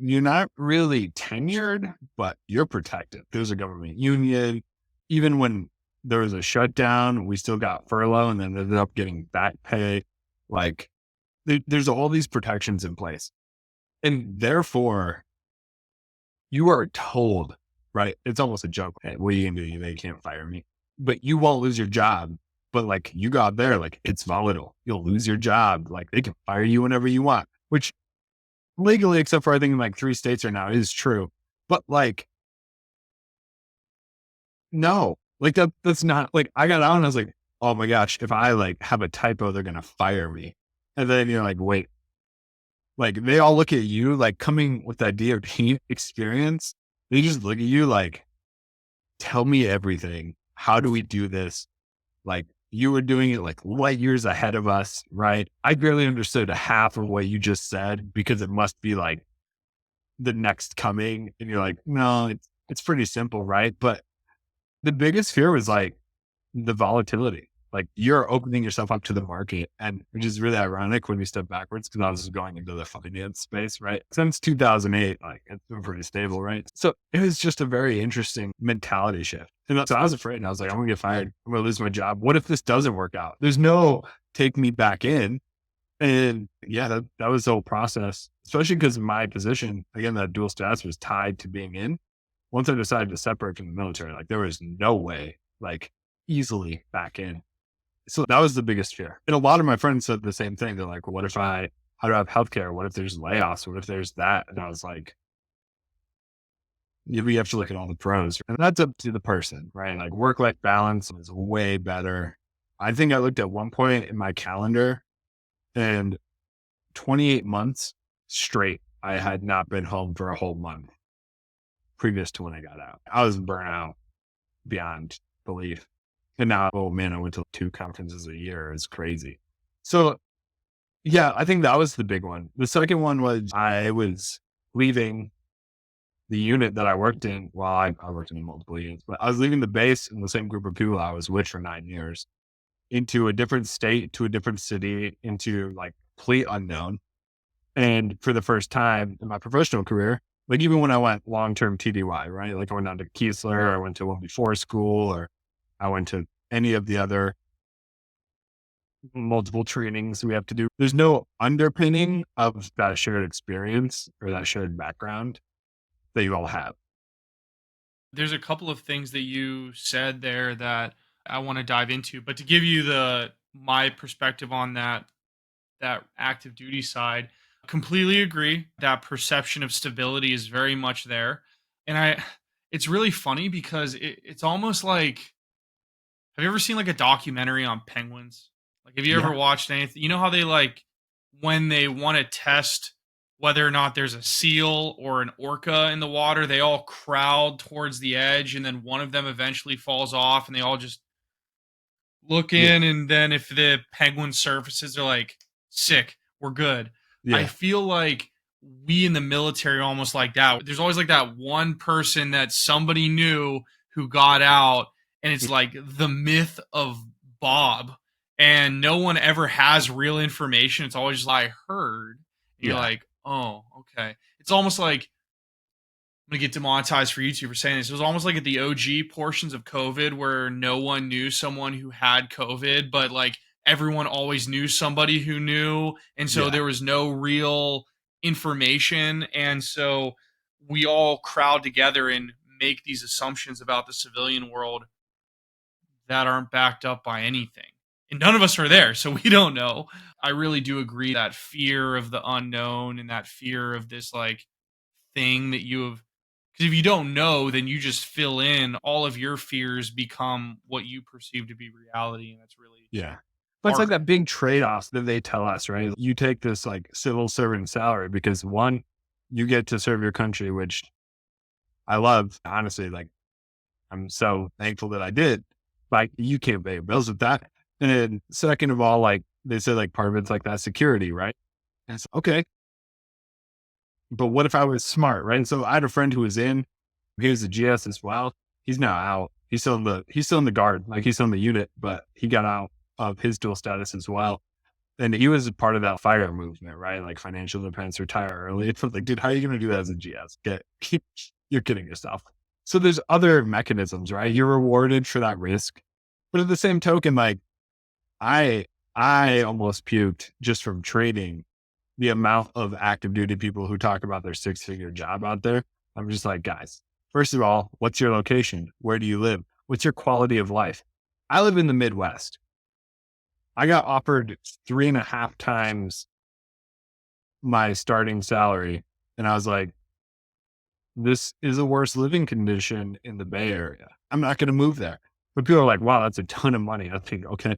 You're not really tenured, but you're protected. There's a government union. Even when there was a shutdown, we still got furlough and then ended up getting back pay. Like there's all these protections in place. And therefore, you are told, right? It's almost a joke. Hey, what are you going to do? They can't fire me, but you won't lose your job. But like you got there, like it's volatile. You'll lose your job. Like they can fire you whenever you want, which legally, except for I think in like 3 states right now, is true. But like, no, like that's not like I got out and I was like, oh my gosh, if I like have a typo, they're gonna fire me. And then you're like, wait, like they all look at you like coming with that DOT experience. They just look at you like, tell me everything. How do we do this? Like you were doing it like light years ahead of us, right? I barely understood a half of what you just said because it must be like the next coming. And you're like, no, it's pretty simple, right? But the biggest fear was like the volatility. Like you're opening yourself up to the market, and which is really ironic when we step backwards because I was going into the finance space, right? Since 2008, like it's been pretty stable, right? So it was just a very interesting mentality shift. And so I was afraid, and I was like, I'm gonna get fired. I'm gonna lose my job. What if this doesn't work out? There's no take me back in. And yeah, that was the whole process, especially because my position, again, that dual status was tied to being in. Once I decided to separate from the military, like there was no way, like easily back in. So that was the biggest fear. And a lot of my friends said the same thing. They're like, well, how do I have healthcare? What if there's layoffs? What if there's that? And I was like, we have to look at all the pros. And that's up to the person, right? Like work-life balance is way better. I think I looked at one point in my calendar and 28 months straight, I had not been home for a whole month previous to when I got out. I was burnt out beyond belief. And now, oh man, I went to 2 conferences a year. It's crazy. So yeah, I think that was the big one. The second one was I was leaving the unit that I worked in. Well, I worked in multiple units, but I was leaving the base in the same group of people I was with for 9 years into a different state, to a different city, into like complete unknown. And for the first time in my professional career, like even when I went long-term TDY, right? Like I went down to Keesler, or I went to one before school, or I went to any of the other multiple trainings we have to do. There's no underpinning of that shared experience or that shared background that you all have. There's a couple of things that you said there that I want to dive into, but to give you my perspective on that active duty side, completely agree. That perception of stability is very much there. And it's really funny because it's almost like, have you ever seen like a documentary on penguins? Like, have you ever Yeah. watched anything? You know how they like, when they want to test whether or not there's a seal or an orca in the water, they all crowd towards the edge, and then one of them eventually falls off, and they all just look Yeah. in, and then if the penguin surfaces, they're like, sick, we're good. I Yeah. feel like we in the military are almost like that. There's always like that one person that somebody knew who got out, and it's like the myth of Bob, and no one ever has real information. It's always just, I heard. And you're Yeah. like, oh, okay. It's almost like, I'm gonna get demonetized for YouTube for saying this. It was almost like at the OG portions of COVID where no one knew someone who had COVID, but like everyone always knew somebody who knew. And so Yeah. there was no real information. And so we all crowd together and make these assumptions about the civilian world that aren't backed up by anything. And none of us are there, so we don't know. I really do agree that fear of the unknown and that fear of this like thing that you have, because if you don't know, then you just fill in. All of your fears become what you perceive to be reality, and that's really Yeah. But it's like hard. that big trade-off that they tell us, right? You take this like civil servant salary because one, you get to serve your country, which I love. Honestly, like I'm so thankful that I did. Like you can't pay your bills with that. And then second of all, like they said, like part of it's like that security, right? And it's okay. But what if I was smart, right? And so I had a friend who was he was a GS as well. He's now out. He's still in the guard, like he's still in the unit, but he got out of his dual status as well. And he was a part of that fire movement, right? Like financial independence, retire early. It's like, dude, how are you going to do that as a GS? You're kidding yourself. So there's other mechanisms, right? You're rewarded for that risk. But at the same token, like I almost puked just from trading the amount of active duty people who talk about their 6-figure job out there. I'm just like, guys, first of all, what's your location? Where do you live? What's your quality of life? I live in the Midwest. I got offered 3.5 times my starting salary. And I was like, this is a worse living condition in the Bay Area. I'm not going to move there. But people are like, wow, that's a ton of money. I think, okay,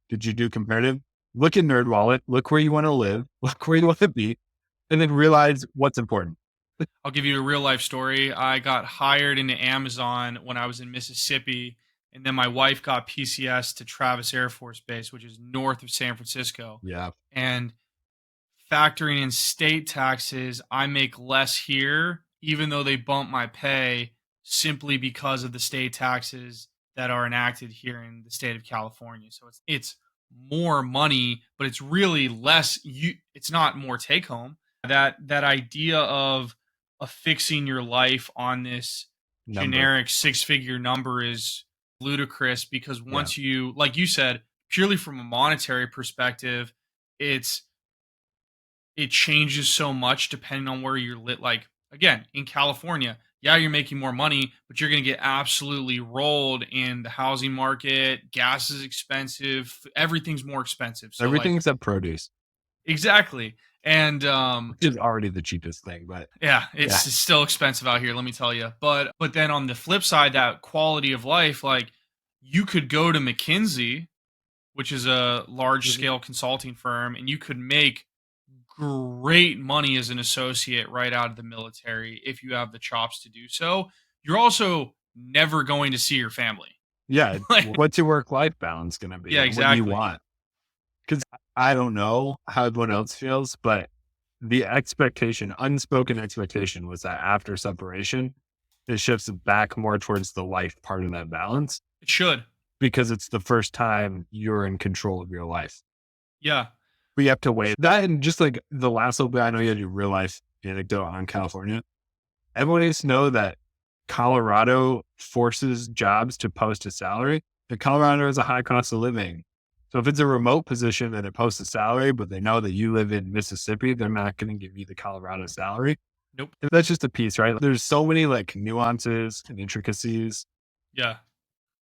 did you do comparative? Look at NerdWallet, look where you want to live, look where you want to be, and then realize what's important. I'll give you a real life story. I got hired into Amazon when I was in Mississippi, and then my wife got PCS to Travis Air Force Base, which is north of San Francisco. Yeah. And factoring in state taxes, I make less here, even though they bump my pay simply because of the state taxes that are enacted here in the state of California. So it's more money, but it's really less. It's not more take home. That idea of affixing your life on this Number. generic six-figure number is ludicrous, because Yeah. once you, like you said, purely from a monetary perspective, it changes so much depending on where you're lit. Like, again, in California, yeah, you're making more money, but you're going to get absolutely rolled in the housing market. Gas is expensive. Everything's more expensive. So Everything like, except produce, exactly. And which is already the cheapest thing, but yeah, it's still expensive out here, let me tell you. But then on the flip side, that quality of life, like, you could go to McKinsey, which is a large scale consulting firm, and you could make great money as an associate right out of the military if you have the chops to do so. You're also never going to see your family. yeah, Like, what's your work-life balance going to be? Yeah, And what do you exactly. want? Because I don't know how everyone else feels, but the expectation, unspoken expectation, was that after separation, it shifts back more towards the life part of that balance, It should. because it's the first time you're in control of your life. Yeah. But you have to wait. That, and just like the last little bit, I know you had your real life anecdote on California. Everyone needs to know that Colorado forces jobs to post a salary. And Colorado has a high cost of living. So if it's a remote position and it posts a salary, but they know that you live in Mississippi, they're not going to give you the Colorado salary. Nope. That's just a piece, right? There's so many like nuances and intricacies Yeah.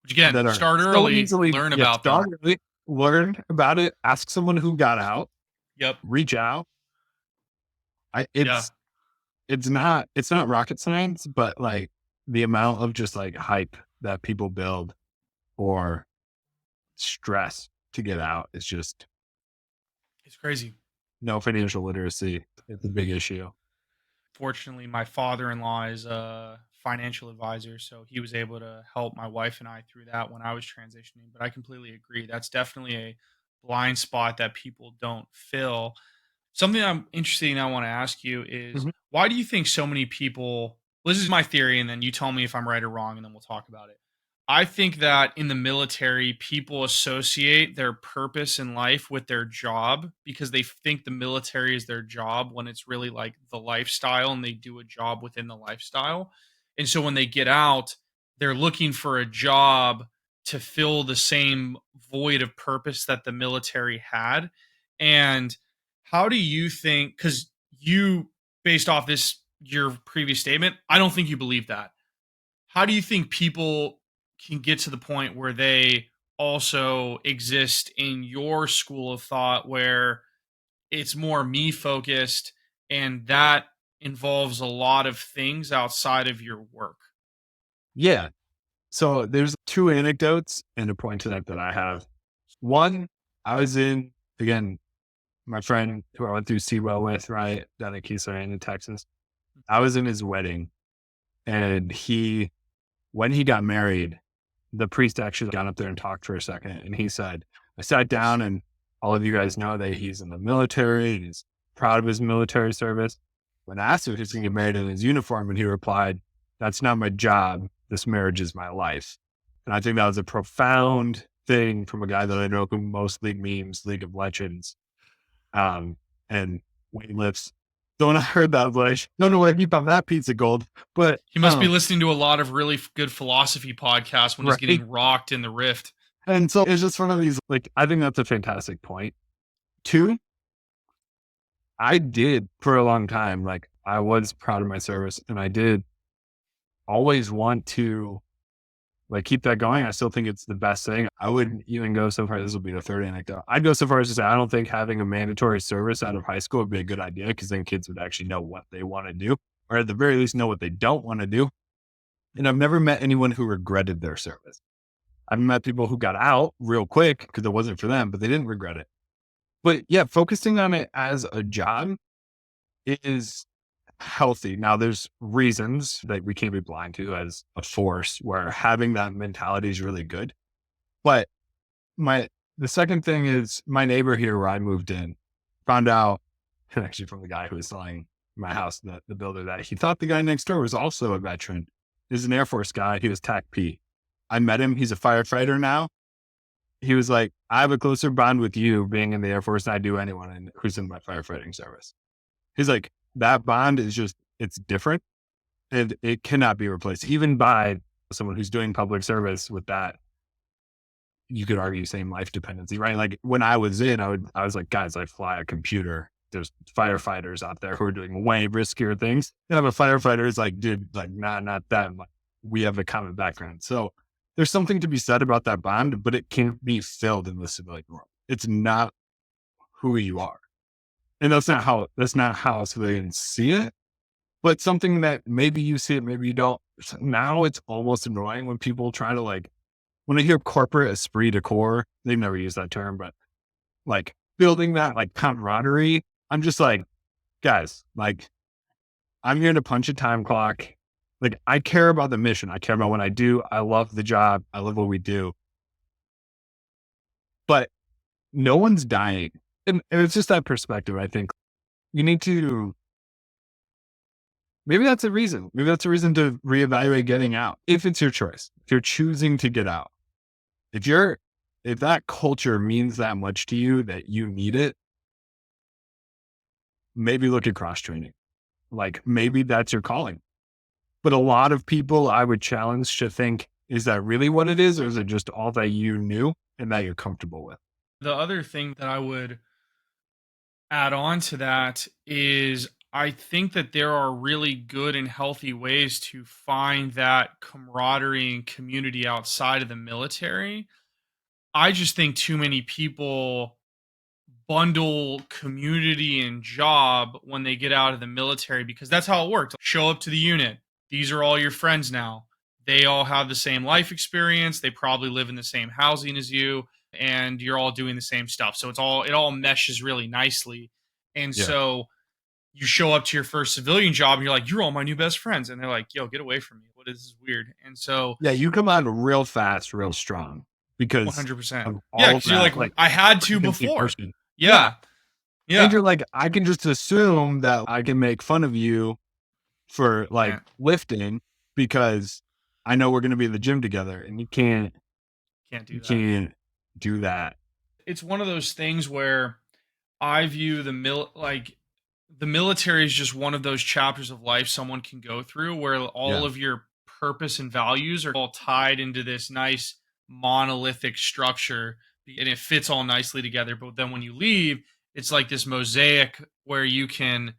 Which, again, that are start so early, easily learn about them. start early, learn about it, ask someone who got out, Yep. reach out. Yeah. It's not rocket science, but like the amount of just like hype that people build or stress to get out is just It's crazy. no financial literacy. It's a big issue. Fortunately, my father-in-law is a financial advisor, so he was able to help my wife and I through that when I was transitioning. But I completely agree. That's definitely a blind spot that people don't fill. Something I'm interested in, I want to ask you is, Mhm. why do you think so many people, well, this is my theory, and then you tell me if I'm right or wrong, and then we'll talk about it. I think that in the military, people associate their purpose in life with their job, because they think the military is their job when it's really like the lifestyle, and they do a job within the lifestyle. And so when they get out, they're looking for a job to fill the same void of purpose that the military had. And how do you think, because you, based off your previous statement, I don't think you believe that. How do you think people can get to the point where they also exist in your school of thought, where it's more me focused, and that involves a lot of things outside of your work? Yeah. So there's two anecdotes and a point to that I have. One, I was in, again, my friend who I went through Seawell with, right, down in Keystone in Texas. I was in his wedding, and when he got married, the priest actually got up there and talked for a second. And he said, I sat down, and all of you guys know that he's in the military and he's proud of his military service. When I asked him if he's going to get married in his uniform, and he replied, that's not my job. This marriage is my life. And I think that was a profound thing from a guy that I know who mostly memes League of Legends, and weightlifts. So when I heard that, I was like, don't know what I keep on that piece of gold. But He must be listening to a lot of really good philosophy podcasts when he's Right. getting rocked in the Rift. And so it's just one of these, like, I think that's a fantastic point. Two, I did for a long time, like, I was proud of my service, and I did always want to like keep that going. I still think it's the best thing. I would even go so far, this will be the third anecdote. I'd go so far as to say, I don't think having a mandatory service out of high school would be a good idea, because then kids would actually know what they want to do, or at the very least know what they don't want to do. And I've never met anyone who regretted their service. I've met people who got out real quick because it wasn't for them, but they didn't regret it. But yeah, focusing on it as a job is healthy. Now, there's reasons that we can't be blind to as a force where having that mentality is really good. But the second thing is, my neighbor here where I moved in found out actually from the guy who was selling my house, the builder, that he thought the guy next door was also a veteran. He's an Air Force guy. He was TAC P. I met him. He's a firefighter now. He was like, I have a closer bond with you being in the Air Force than I do anyone who's in my firefighting service. He's like, that bond is just, it's different and it cannot be replaced, even by someone who's doing public service with that. You could argue same life dependency, right? Like when I was I was like, guys, I fly a computer. There's firefighters out there who are doing way riskier things. And I'm a firefighter. It's like, dude, like, nah, not them. Like, we have a common background. So there's something to be said about that bond, but it can't be filled in the civilian world. It's not who you are. And that's not how civilians see it, but something that maybe you see it, maybe you don't. Now it's almost annoying when people try to like, when I hear corporate esprit de corps, they've never used that term, but like building that like camaraderie, I'm just like, guys, like I'm here to punch a time clock. Like I care about the mission. I care about what I do. I love the job. I love what we do. But no one's dying. And it's just that perspective. I think you need to, maybe that's a reason. Maybe that's a reason to reevaluate getting out. If it's your choice, if you're choosing to get out, if that culture means that much to you that you need it, maybe look at cross training. Like maybe that's your calling. But a lot of people I would challenge to think, is that really what it is? Or is it just all that you knew and that you're comfortable with? The other thing that I would add on to that is I think that there are really good and healthy ways to find that camaraderie and community outside of the military. I just think too many people bundle community and job when they get out of the military because that's how it works. Show up to the unit. These are all your friends now. They all have the same life experience. They probably live in the same housing as you, and you're all doing the same stuff. So it all meshes really nicely. And so you show up to your first civilian job and you're like, you're all my new best friends. And they're like, yo, get away from me. What is this weird? And so you come out real fast, real strong because 100%. Yeah. Cause you're like, I had to before. Yeah. And you're like, I can just assume that I can make fun of you for like lifting because I know we're going to be in the gym together, and you can't do that. It's one of those things where I view the military is just one of those chapters of life someone can go through where all of your purpose and values are all tied into this nice monolithic structure, and it fits all nicely together. But then when you leave, it's like this mosaic where you can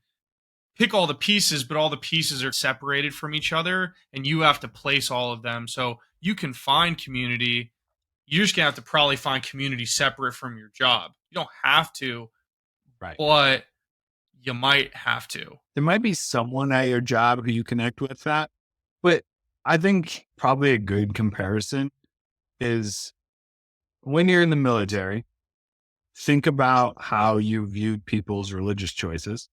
pick all the pieces, but all the pieces are separated from each other and you have to place all of them. So you can find community. You're just gonna have to probably find community separate from your job. You don't have to, right? But you might have to. There might be someone at your job who you connect with that, but I think probably a good comparison is when you're in the military, think about how you viewed people's religious choices.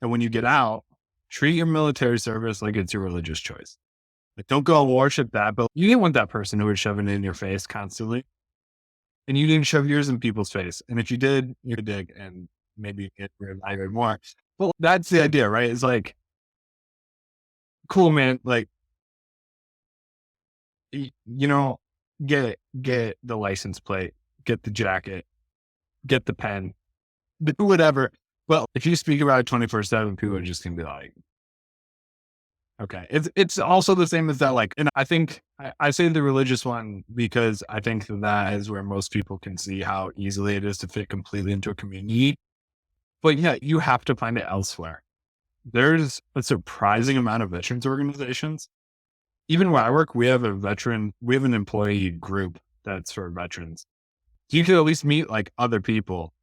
And when you get out, treat your military service like it's your religious choice. Like, don't go and worship that, but you didn't want that person who was shoving it in your face constantly. And you didn't shove yours in people's face. And if you did, you're a dick and maybe you get reevaluated more. But that's the idea, right? It's like, cool, man. Like, get the license plate, get the jacket, get the pen, whatever. Well, if you speak about it 24/7, people are just going to be like, okay. It's also the same as that, like, and I think I say the religious one because I think that is where most people can see how easily it is to fit completely into a community. But yeah, you have to find it elsewhere. There's a surprising amount of veterans organizations. Even where I work, we have an employee group that's for veterans. You could at least meet like other people.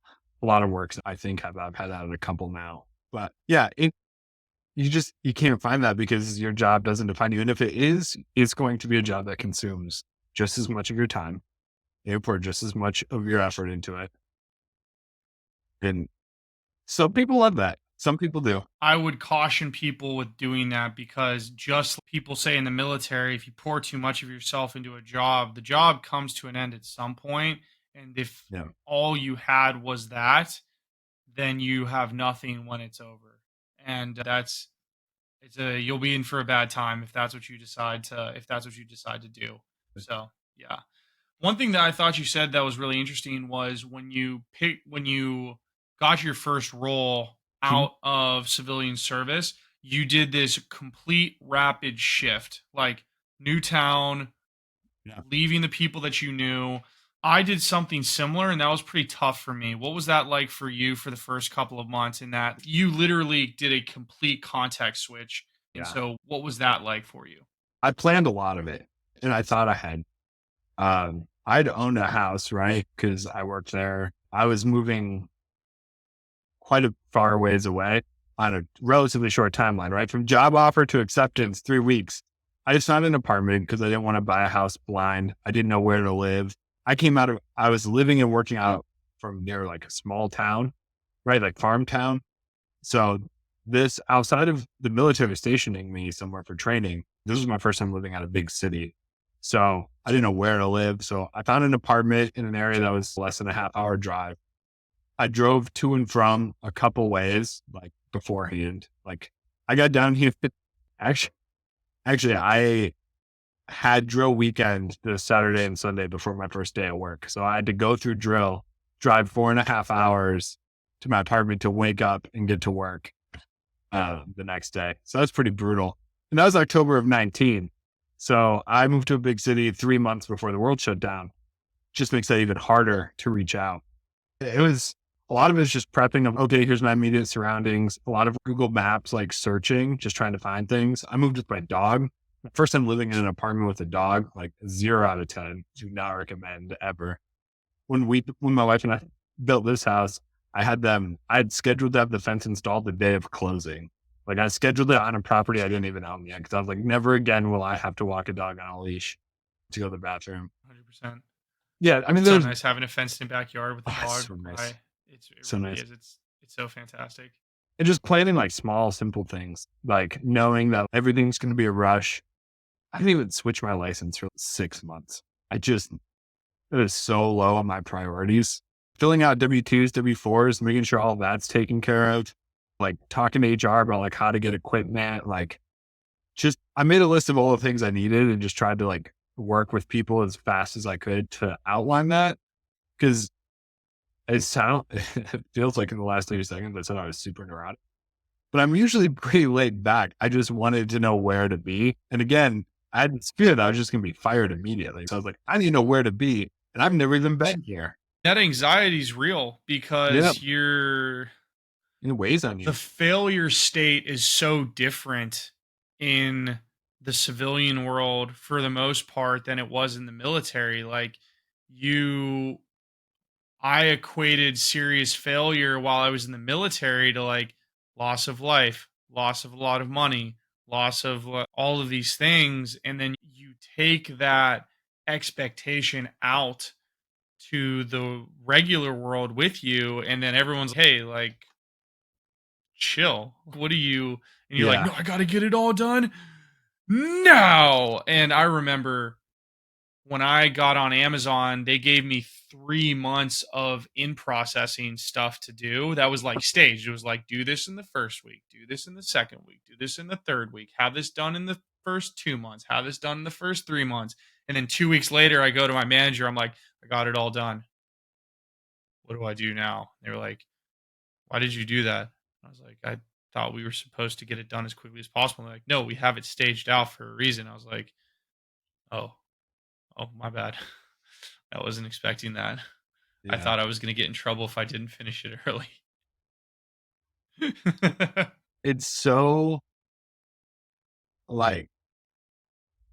A lot of works, I think I've had out of a couple now, but yeah, you can't find that because your job doesn't define you. And if it is, it's going to be a job that consumes just as much of your time. You pour just as much of your effort into it. And some people love that. Some people do. I would caution people with doing that because just people say in the military, if you pour too much of yourself into a job, the job comes to an end at some point. And if all you had was that, then you have nothing when it's over. And you'll be in for a bad time if that's what you decide to do. So, yeah. One thing that I thought you said that was really interesting was when you got your first role Mhm. out of civilian service, you did this complete rapid shift, like new town, Yeah. leaving the people that you knew. I did something similar and that was pretty tough for me. What was that like for you for the first couple of months in that you literally did a complete context switch? And Yeah. so what was that like for you? I planned a lot of it and I thought I had. I'd owned a house, right? Because I worked there. I was moving quite a far ways away on a relatively short timeline, right? From job offer to acceptance, 3 weeks. I just found an apartment because I didn't want to buy a house blind. I didn't know where to live. I was living and working out from near like a small town, right? Like farm town. So this outside of the military stationing me somewhere for training, this was my first time living at a big city. So I didn't know where to live. So I found an apartment in an area that was less than a half-hour drive. I drove to and from a couple ways, like beforehand. Like I got down here. Actually, I had drill weekend the Saturday and Sunday before my first day at work. So I had to go through drill, drive 4.5 hours to my apartment to wake up and get to work the next day. So that's pretty brutal. And that was October of 19. So I moved to a big city 3 months before the world shut down. Just makes that even harder to reach out. It was a lot of it's just prepping of, okay, here's my immediate surroundings. A lot of Google Maps, like searching, just trying to find things. I moved with my dog. First time living in an apartment with a dog, like 0 out of 10. Do not recommend ever. When my wife and I built this house, I had scheduled to have the fence installed the day of closing. Like I scheduled it on a property I didn't even own yet because I was like, never again will I have to walk a dog on a leash to go to the bathroom. 100%. Yeah, I mean, It's so there's nice having a fenced in backyard with a dog. so nice, It so really nice. is. It's so fantastic. And just planning like small, simple things, like knowing that everything's going to be a rush. I didn't even switch my license for 6 months. It was so low on my priorities. Filling out W-2s, W-4s, making sure all that's taken care of, like talking to HR about like how to get equipment, like just, I made a list of all the things I needed and just tried to like work with people as fast as I could to outline that. Cause it feels like in the last 30 seconds, I said I was super neurotic, but I'm usually pretty laid back. I just wanted to know where to be. And again, I had this fear that I was just going to be fired immediately. So I was like, I need to know where to be. And I've never even been here. That anxiety is real Yeah. because It weighs on you. the failure state is so different in the civilian world for the most part than it was in the military. Like you I equated serious failure while I was in the military to like loss of life, loss of a lot of money, loss of all of these things. And then you take that expectation out to the regular world with you. And then everyone's, hey, like, chill. What do you, and you're like, Yeah. no, I got to get it all done now. And I remember when I got on Amazon, they gave me 3 months of in processing stuff to do. That was like staged. It was like, do this in the first week, do this in the second week, do this in the third week, have this done in the first 2 months, have this done in the first 3 months. And then 2 weeks later, I go to my manager. I'm like, I got it all done. What do I do now? They were like, why did you do that? I was like, I thought we were supposed to get it done as quickly as possible. And they're like, no, we have it staged out for a reason. I was like, oh, my bad. I wasn't expecting that. I Yeah. thought I was going to get in trouble if I didn't finish it early. It's so like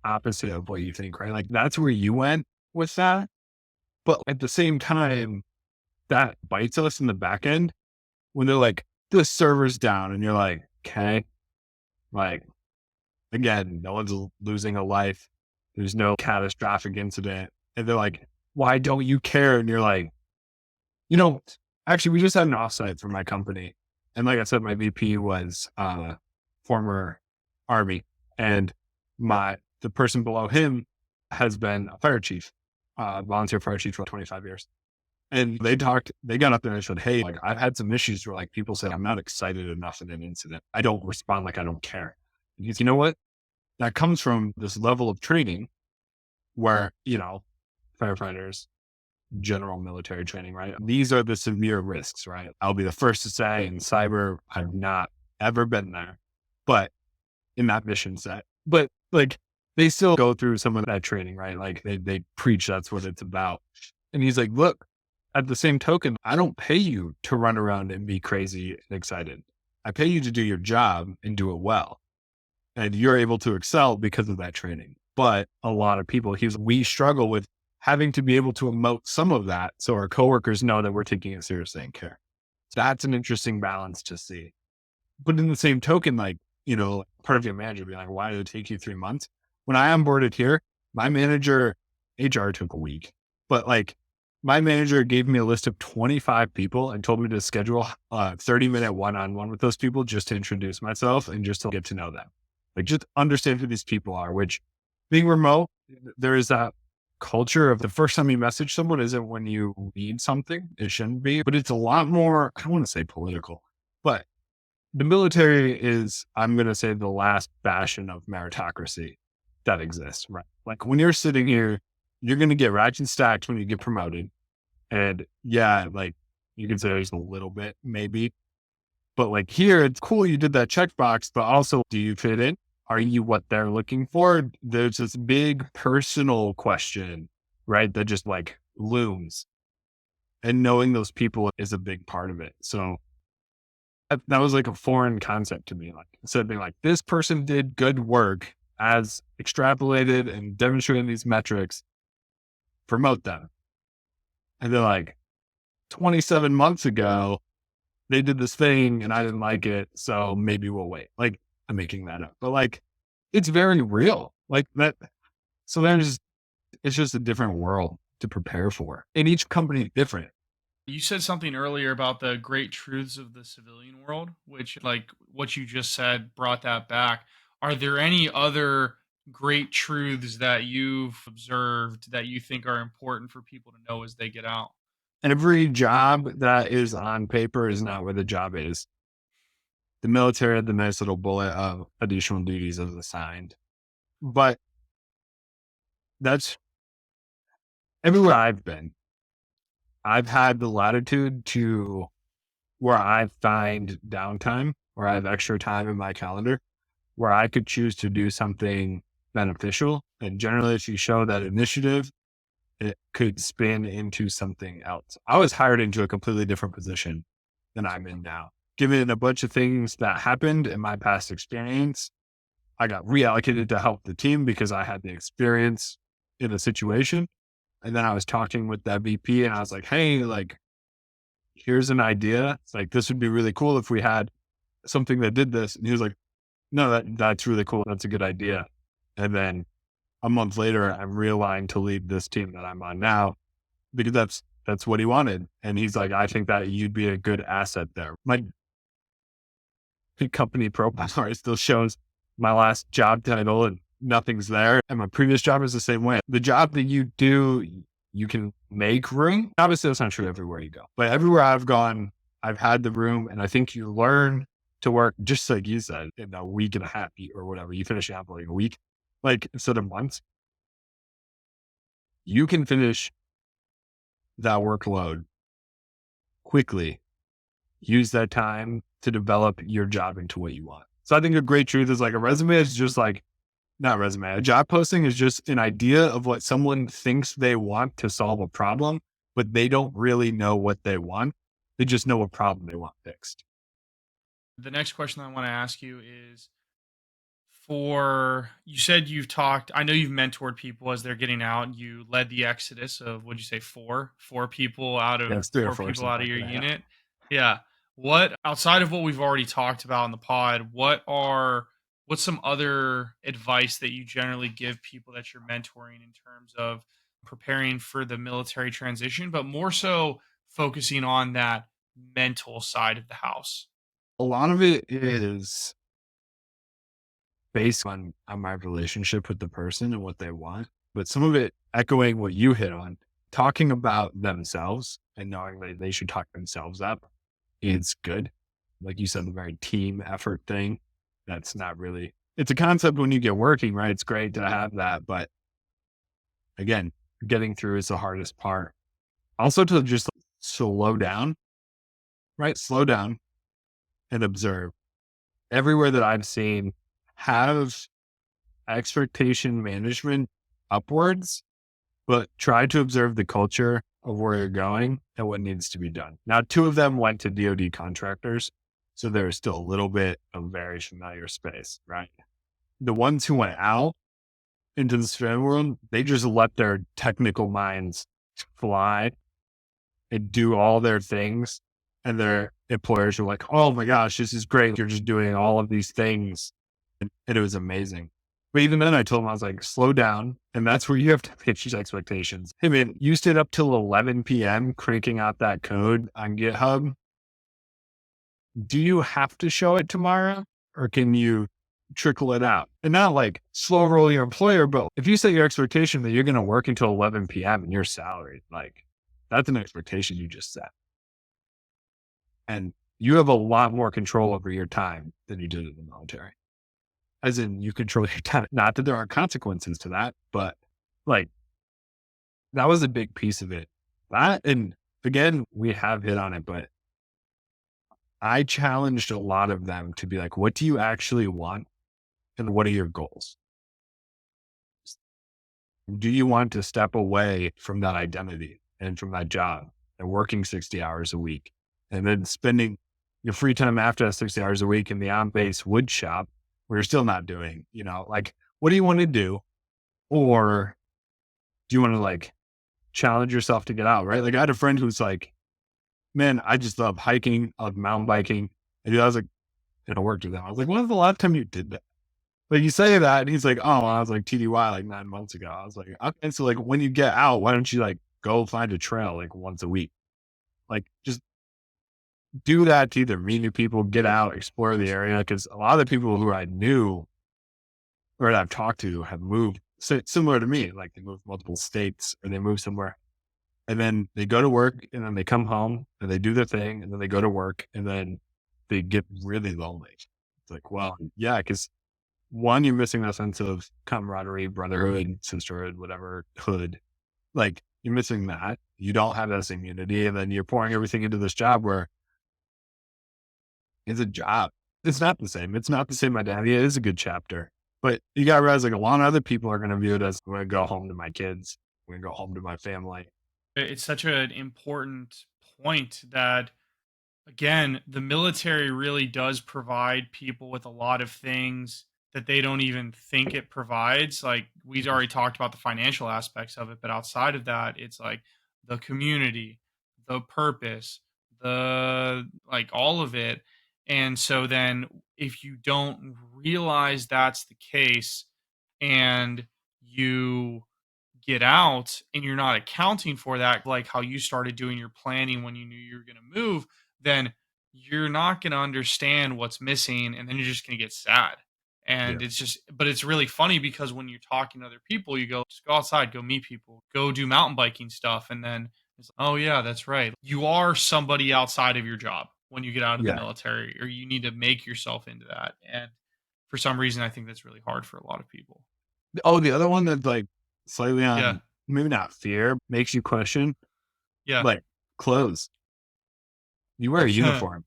opposite of what you think, right? Like that's where you went with that. But at the same time, that bites us in the back end when they're like, the server's down. And you're like, okay, like, again, no one's losing a life. There's no catastrophic incident. And they're like, why don't you care? And you're like, you know, actually, we just had an offsite for my company. And like I said, my VP was former Army. And the person below him has been a fire chief, volunteer fire chief for 25 years. And they got up there and said, hey, like I've had some issues where like people say I'm not excited enough in an incident. I don't respond like I don't care. And he's, you know what? That comes from this level of training where, firefighters, general military training, right? These are the severe risks, right? I'll be the first to say in cyber, I've not ever been there, but in that mission set, but like they still go through some of that training, right? Like they preach that's what it's about. And he's like, look, at the same token, I don't pay you to run around and be crazy and excited. I pay you to do your job and do it well. And you're able to excel because of that training. But a lot of people, we struggle with having to be able to emote some of that so our coworkers know that we're taking it seriously and care. So that's an interesting balance to see. But in the same token, like, part of your manager be like, why did it take you 3 months? When I onboarded here, my manager, HR took a week, but like my manager gave me a list of 25 people and told me to schedule a 30-minute one-on-one with those people just to introduce myself and just to get to know them. Like just understand who these people are, which being remote, there is that culture of the first time you message someone isn't when you need something. It shouldn't be, but it's a lot more, I don't want to say political, but the military is, I'm going to say, the last bastion of meritocracy that exists, right? Like when you're sitting here, you're going to get ratchet stacked when you get promoted. And yeah, like you can say there's a little bit maybe, but like here, it's cool you did that checkbox, but also do you fit in? Are you what they're looking for? There's this big personal question, right? That just like looms, and knowing those people is a big part of it. So that was like a foreign concept to me. Like instead of being like, this person did good work as extrapolated and demonstrating these metrics, promote them. And they're like, 27 months ago, they did this thing and I didn't like it. So maybe we'll wait. Like I'm making that up, but like, it's very real like that. So it's just a different world to prepare for, and each company is different. You said something earlier about the great truths of the civilian world, which, like what you just said, brought that back. Are there any other great truths that you've observed that you think are important for people to know as they get out? Every job that is on paper is not where the job is. The military had the nice little bullet of additional duties as assigned, but that's everywhere I've been. I've had the latitude to where I find downtime, where I have extra time in my calendar, where I could choose to do something beneficial. And generally, if you show that initiative, it could spin into something else. I was hired into a completely different position than I'm in now. Given a bunch of things that happened in my past experience, I got reallocated to help the team because I had the experience in a situation. And then I was talking with that VP and I was like, hey, like, here's an idea. It's like, this would be really cool if we had something that did this. And he was like, no, that's really cool. That's a good idea. And then a month later, I'm realigned to lead this team that I'm on now because that's what he wanted. And he's like, I think that you'd be a good asset there. My company profile still shows my last job title and nothing's there. And my previous job is the same way. The job that you do, you can make room. Obviously, that's not true everywhere you go, but everywhere I've gone, I've had the room. And I think you learn to work, just like you said, in a week and a half or whatever. You finish out like a week, like instead of months. You can finish that workload quickly. Use that time to develop your job into what you want. So I think a great truth is like a resume is just like, not resume, a job posting is just an idea of what someone thinks they want to solve a problem, but they don't really know what they want. They just know a problem they want fixed. The next question I want to ask you is, you said you've talked, I know you've mentored people as they're getting out. You led the exodus of, what'd you say, four people out of That's 3 or four 4. people out of Something your like that. unit. Yeah. What, outside of what we've already talked about in the pod, what's some other advice that you generally give people that you're mentoring in terms of preparing for the military transition, but more so focusing on that mental side of the house? A lot of it is based on my relationship with the person and what they want, but some of it echoing what you hit on, talking about themselves and knowing that they should talk themselves up is good. Like you said, the very team effort thing. That's not really, it's a concept when you get working, right? It's great to have that. But again, getting through is the hardest part. Also to just slow down, right? Slow down and observe. Everywhere that I've seen have expectation management upwards, but try to observe the culture of where you're going and what needs to be done. Now, 2 of them went to DoD contractors, so there's still a little bit of very familiar space, right? The ones who went out into the civilian world, they just let their technical minds fly and do all their things. And their employers were like, oh my gosh, this is great. You're just doing all of these things. And it was amazing. But even then I told him, I was like, slow down. And that's where you have to pitch these expectations. Hey man, you stayed up till 11 p.m. cranking out that code on GitHub. Do you have to show it tomorrow or can you trickle it out? And not like slow roll your employer, but if you set your expectation that you're going to work until 11 p.m. and you're salaried, like that's an expectation you just set. And you have a lot more control over your time than you did in the military. As in, you control your time. Not that there aren't consequences to that, but like that was a big piece of it. That, and again, we have hit on it, but I challenged a lot of them to be like, what do you actually want? And what are your goals? Do you want to step away from that identity and from that job and working 60 hours a week and then spending your free time after that 60 hours a week in the on-base wood shop where you're still not doing, like, what do you want to do? Or do you want to like challenge yourself to get out, right? Like I had a friend who's like, man, I just love hiking. I love mountain biking. And I was like, and I worked with them. I was like, when's the last time you did that? Like you say that and he's like, oh, I was like TDY like 9 months ago. I was like, okay. So like when you get out, why don't you like go find a trail like once a week? Like just do that to either meet new people, get out, explore the area. Cause a lot of the people who I knew or that I've talked to have moved similar to me. Like they moved multiple states or they moved somewhere and then they go to work and then they come home and they do their thing and then they go to work and then they get really lonely. It's like, well, yeah, cause one, you're missing that sense of camaraderie, brotherhood, sisterhood, whatever hood. Like you're missing that. You don't have that same unity. And then you're pouring everything into this job where it's a job. It's not the same. It's not the same identity. It is a good chapter. But you got to realize like a lot of other people are going to view it as I'm going to go home to my kids. I'm going to go home to my family. It's such an important point that, again, the military really does provide people with a lot of things that they don't even think it provides. Like we've already talked about the financial aspects of it, but outside of that, it's like the community, the purpose, the like all of it. And so then if you don't realize that's the case and you get out and you're not accounting for that, like how you started doing your planning when you knew you were going to move, then you're not going to understand what's missing. And then you're just going to get sad. And Yeah. it's just, but it's really funny because when you're talking to other people, you go, just go outside, go meet people, go do mountain biking stuff. And then it's, oh, yeah, that's right. You are somebody outside of your job when you get out of the Yeah. military, or you need to make yourself into that. And for some reason, I think that's really hard for a lot of people. Oh, the other one that's like slightly on, Yeah. maybe not fear, makes you question, Yeah. like clothes. You wear a uniform.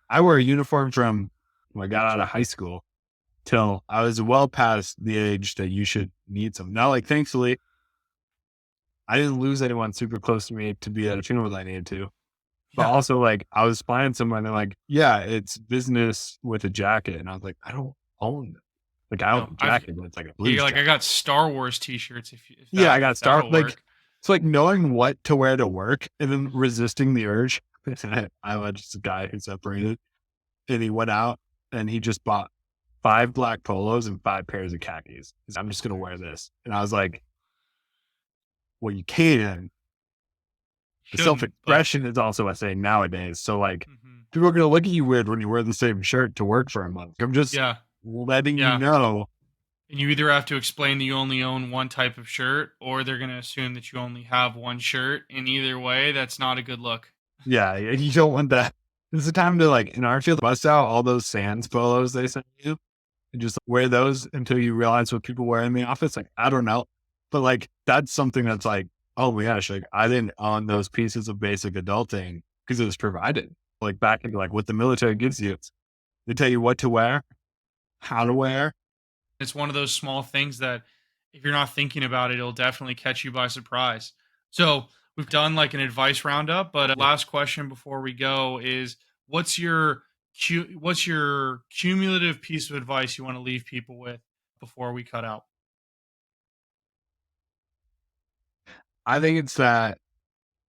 I wear a uniform from when I got out of high school till I was well past the age that you should need some. Now, like, thankfully, I didn't lose anyone super close to me to be at a funeral that I needed to. But Yeah. also, like, I was flying somewhere and they're like, yeah, it's business with a jacket. And I was like, I don't own it. Like, I own No, a jacket, but it's like a blue Yeah, like I jacket. got Star Wars t-shirts. If Yeah, I got if that'll like, work. it's like knowing what to wear to work and then resisting the urge. I was just a guy who separated and he went out and he just bought 5 black polos and 5 pairs of khakis. I'm just going to wear this. And I was like, well, you can. The Shouldn't, self-expression is also a thing nowadays. So like Mhm. people are going to look at you weird when you wear the same shirt to work for a month. I'm just Yeah. letting Yeah. you know And you either have to explain that you only own one type of shirt, or they're going to assume that you only have one shirt. And either way, that's not a good look. Yeah, you don't want that. It's the time to, like, in our field, bust out all those Sans polos they send you and just wear those until you realize what people wear in the office. Like, I don't know. But like, that's something that's like, oh my gosh, like I didn't own those pieces of basic adulting because it was provided. Like back into like what the military gives you. They tell you what to wear, how to wear. It's one of those small things that if you're not thinking about it, it'll definitely catch you by surprise. So we've done like an advice roundup, but last question before we go is what's your what's your cumulative piece of advice you want to leave people with before we cut out? I think it's that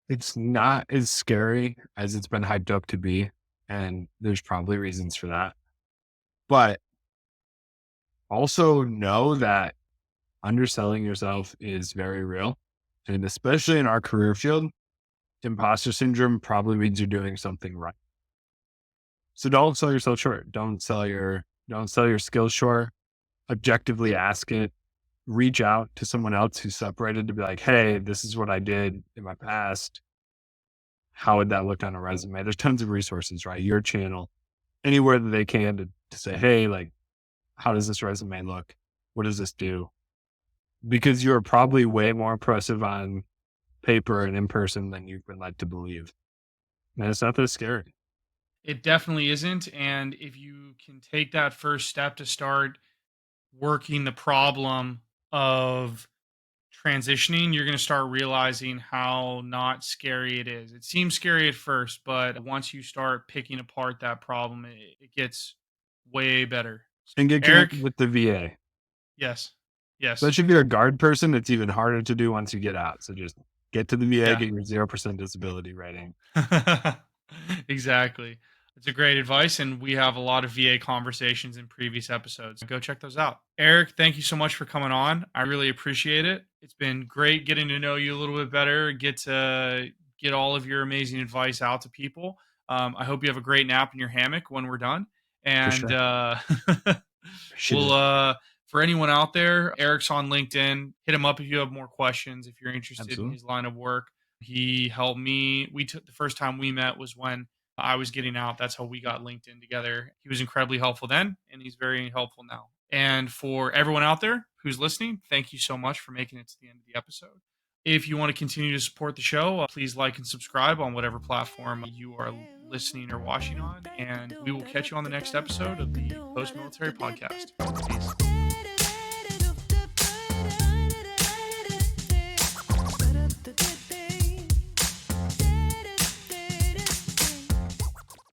it's not as scary as it's been hyped up to be. And there's probably reasons for that. But also know that underselling yourself is very real. And especially in our career field, imposter syndrome probably means you're doing something right. So don't sell yourself short. Don't sell your skills short. Objectively ask it. Reach out to someone else who's separated to be like, hey, this is what I did in my past. How would that look on a resume? There's tons of resources, right? Your channel, anywhere that they can to say, hey, like, how does this resume look? What does this do? Because you're probably way more impressive on paper and in person than you've been led to believe. And it's not that scary. It definitely isn't. And if you can take that first step to start working the problem of transitioning, you're going to start realizing how not scary it is. It seems scary at first, but once you start picking apart that problem, it gets way better. And get Eric, connected with the VA. yes, yes, Especially if you're a guard person, it's even harder to do once you get out. So just get to the VA, yeah. get your 0% disability rating. Exactly. It's a great advice, and we have a lot of VA conversations in previous episodes. Go check those out. Eric, thank you so much for coming on. I really appreciate it. It's been great getting to know you a little bit better, get to get all of your amazing advice out to people. I hope you have a great nap in your hammock when we're done. And sure. we'll for anyone out there, Eric's on LinkedIn. Hit him up if you have more questions, if you're interested in his line of work. He helped me. We took the first time we met was when I was getting out. That's how we got LinkedIn together. He was incredibly helpful then, and he's very helpful now. And for everyone out there who's listening, thank you so much for making it to the end of the episode. If you want to continue to support the show, please like and subscribe on whatever platform you are listening or watching on. And we will catch you on the next episode of the Post Military Podcast. Peace.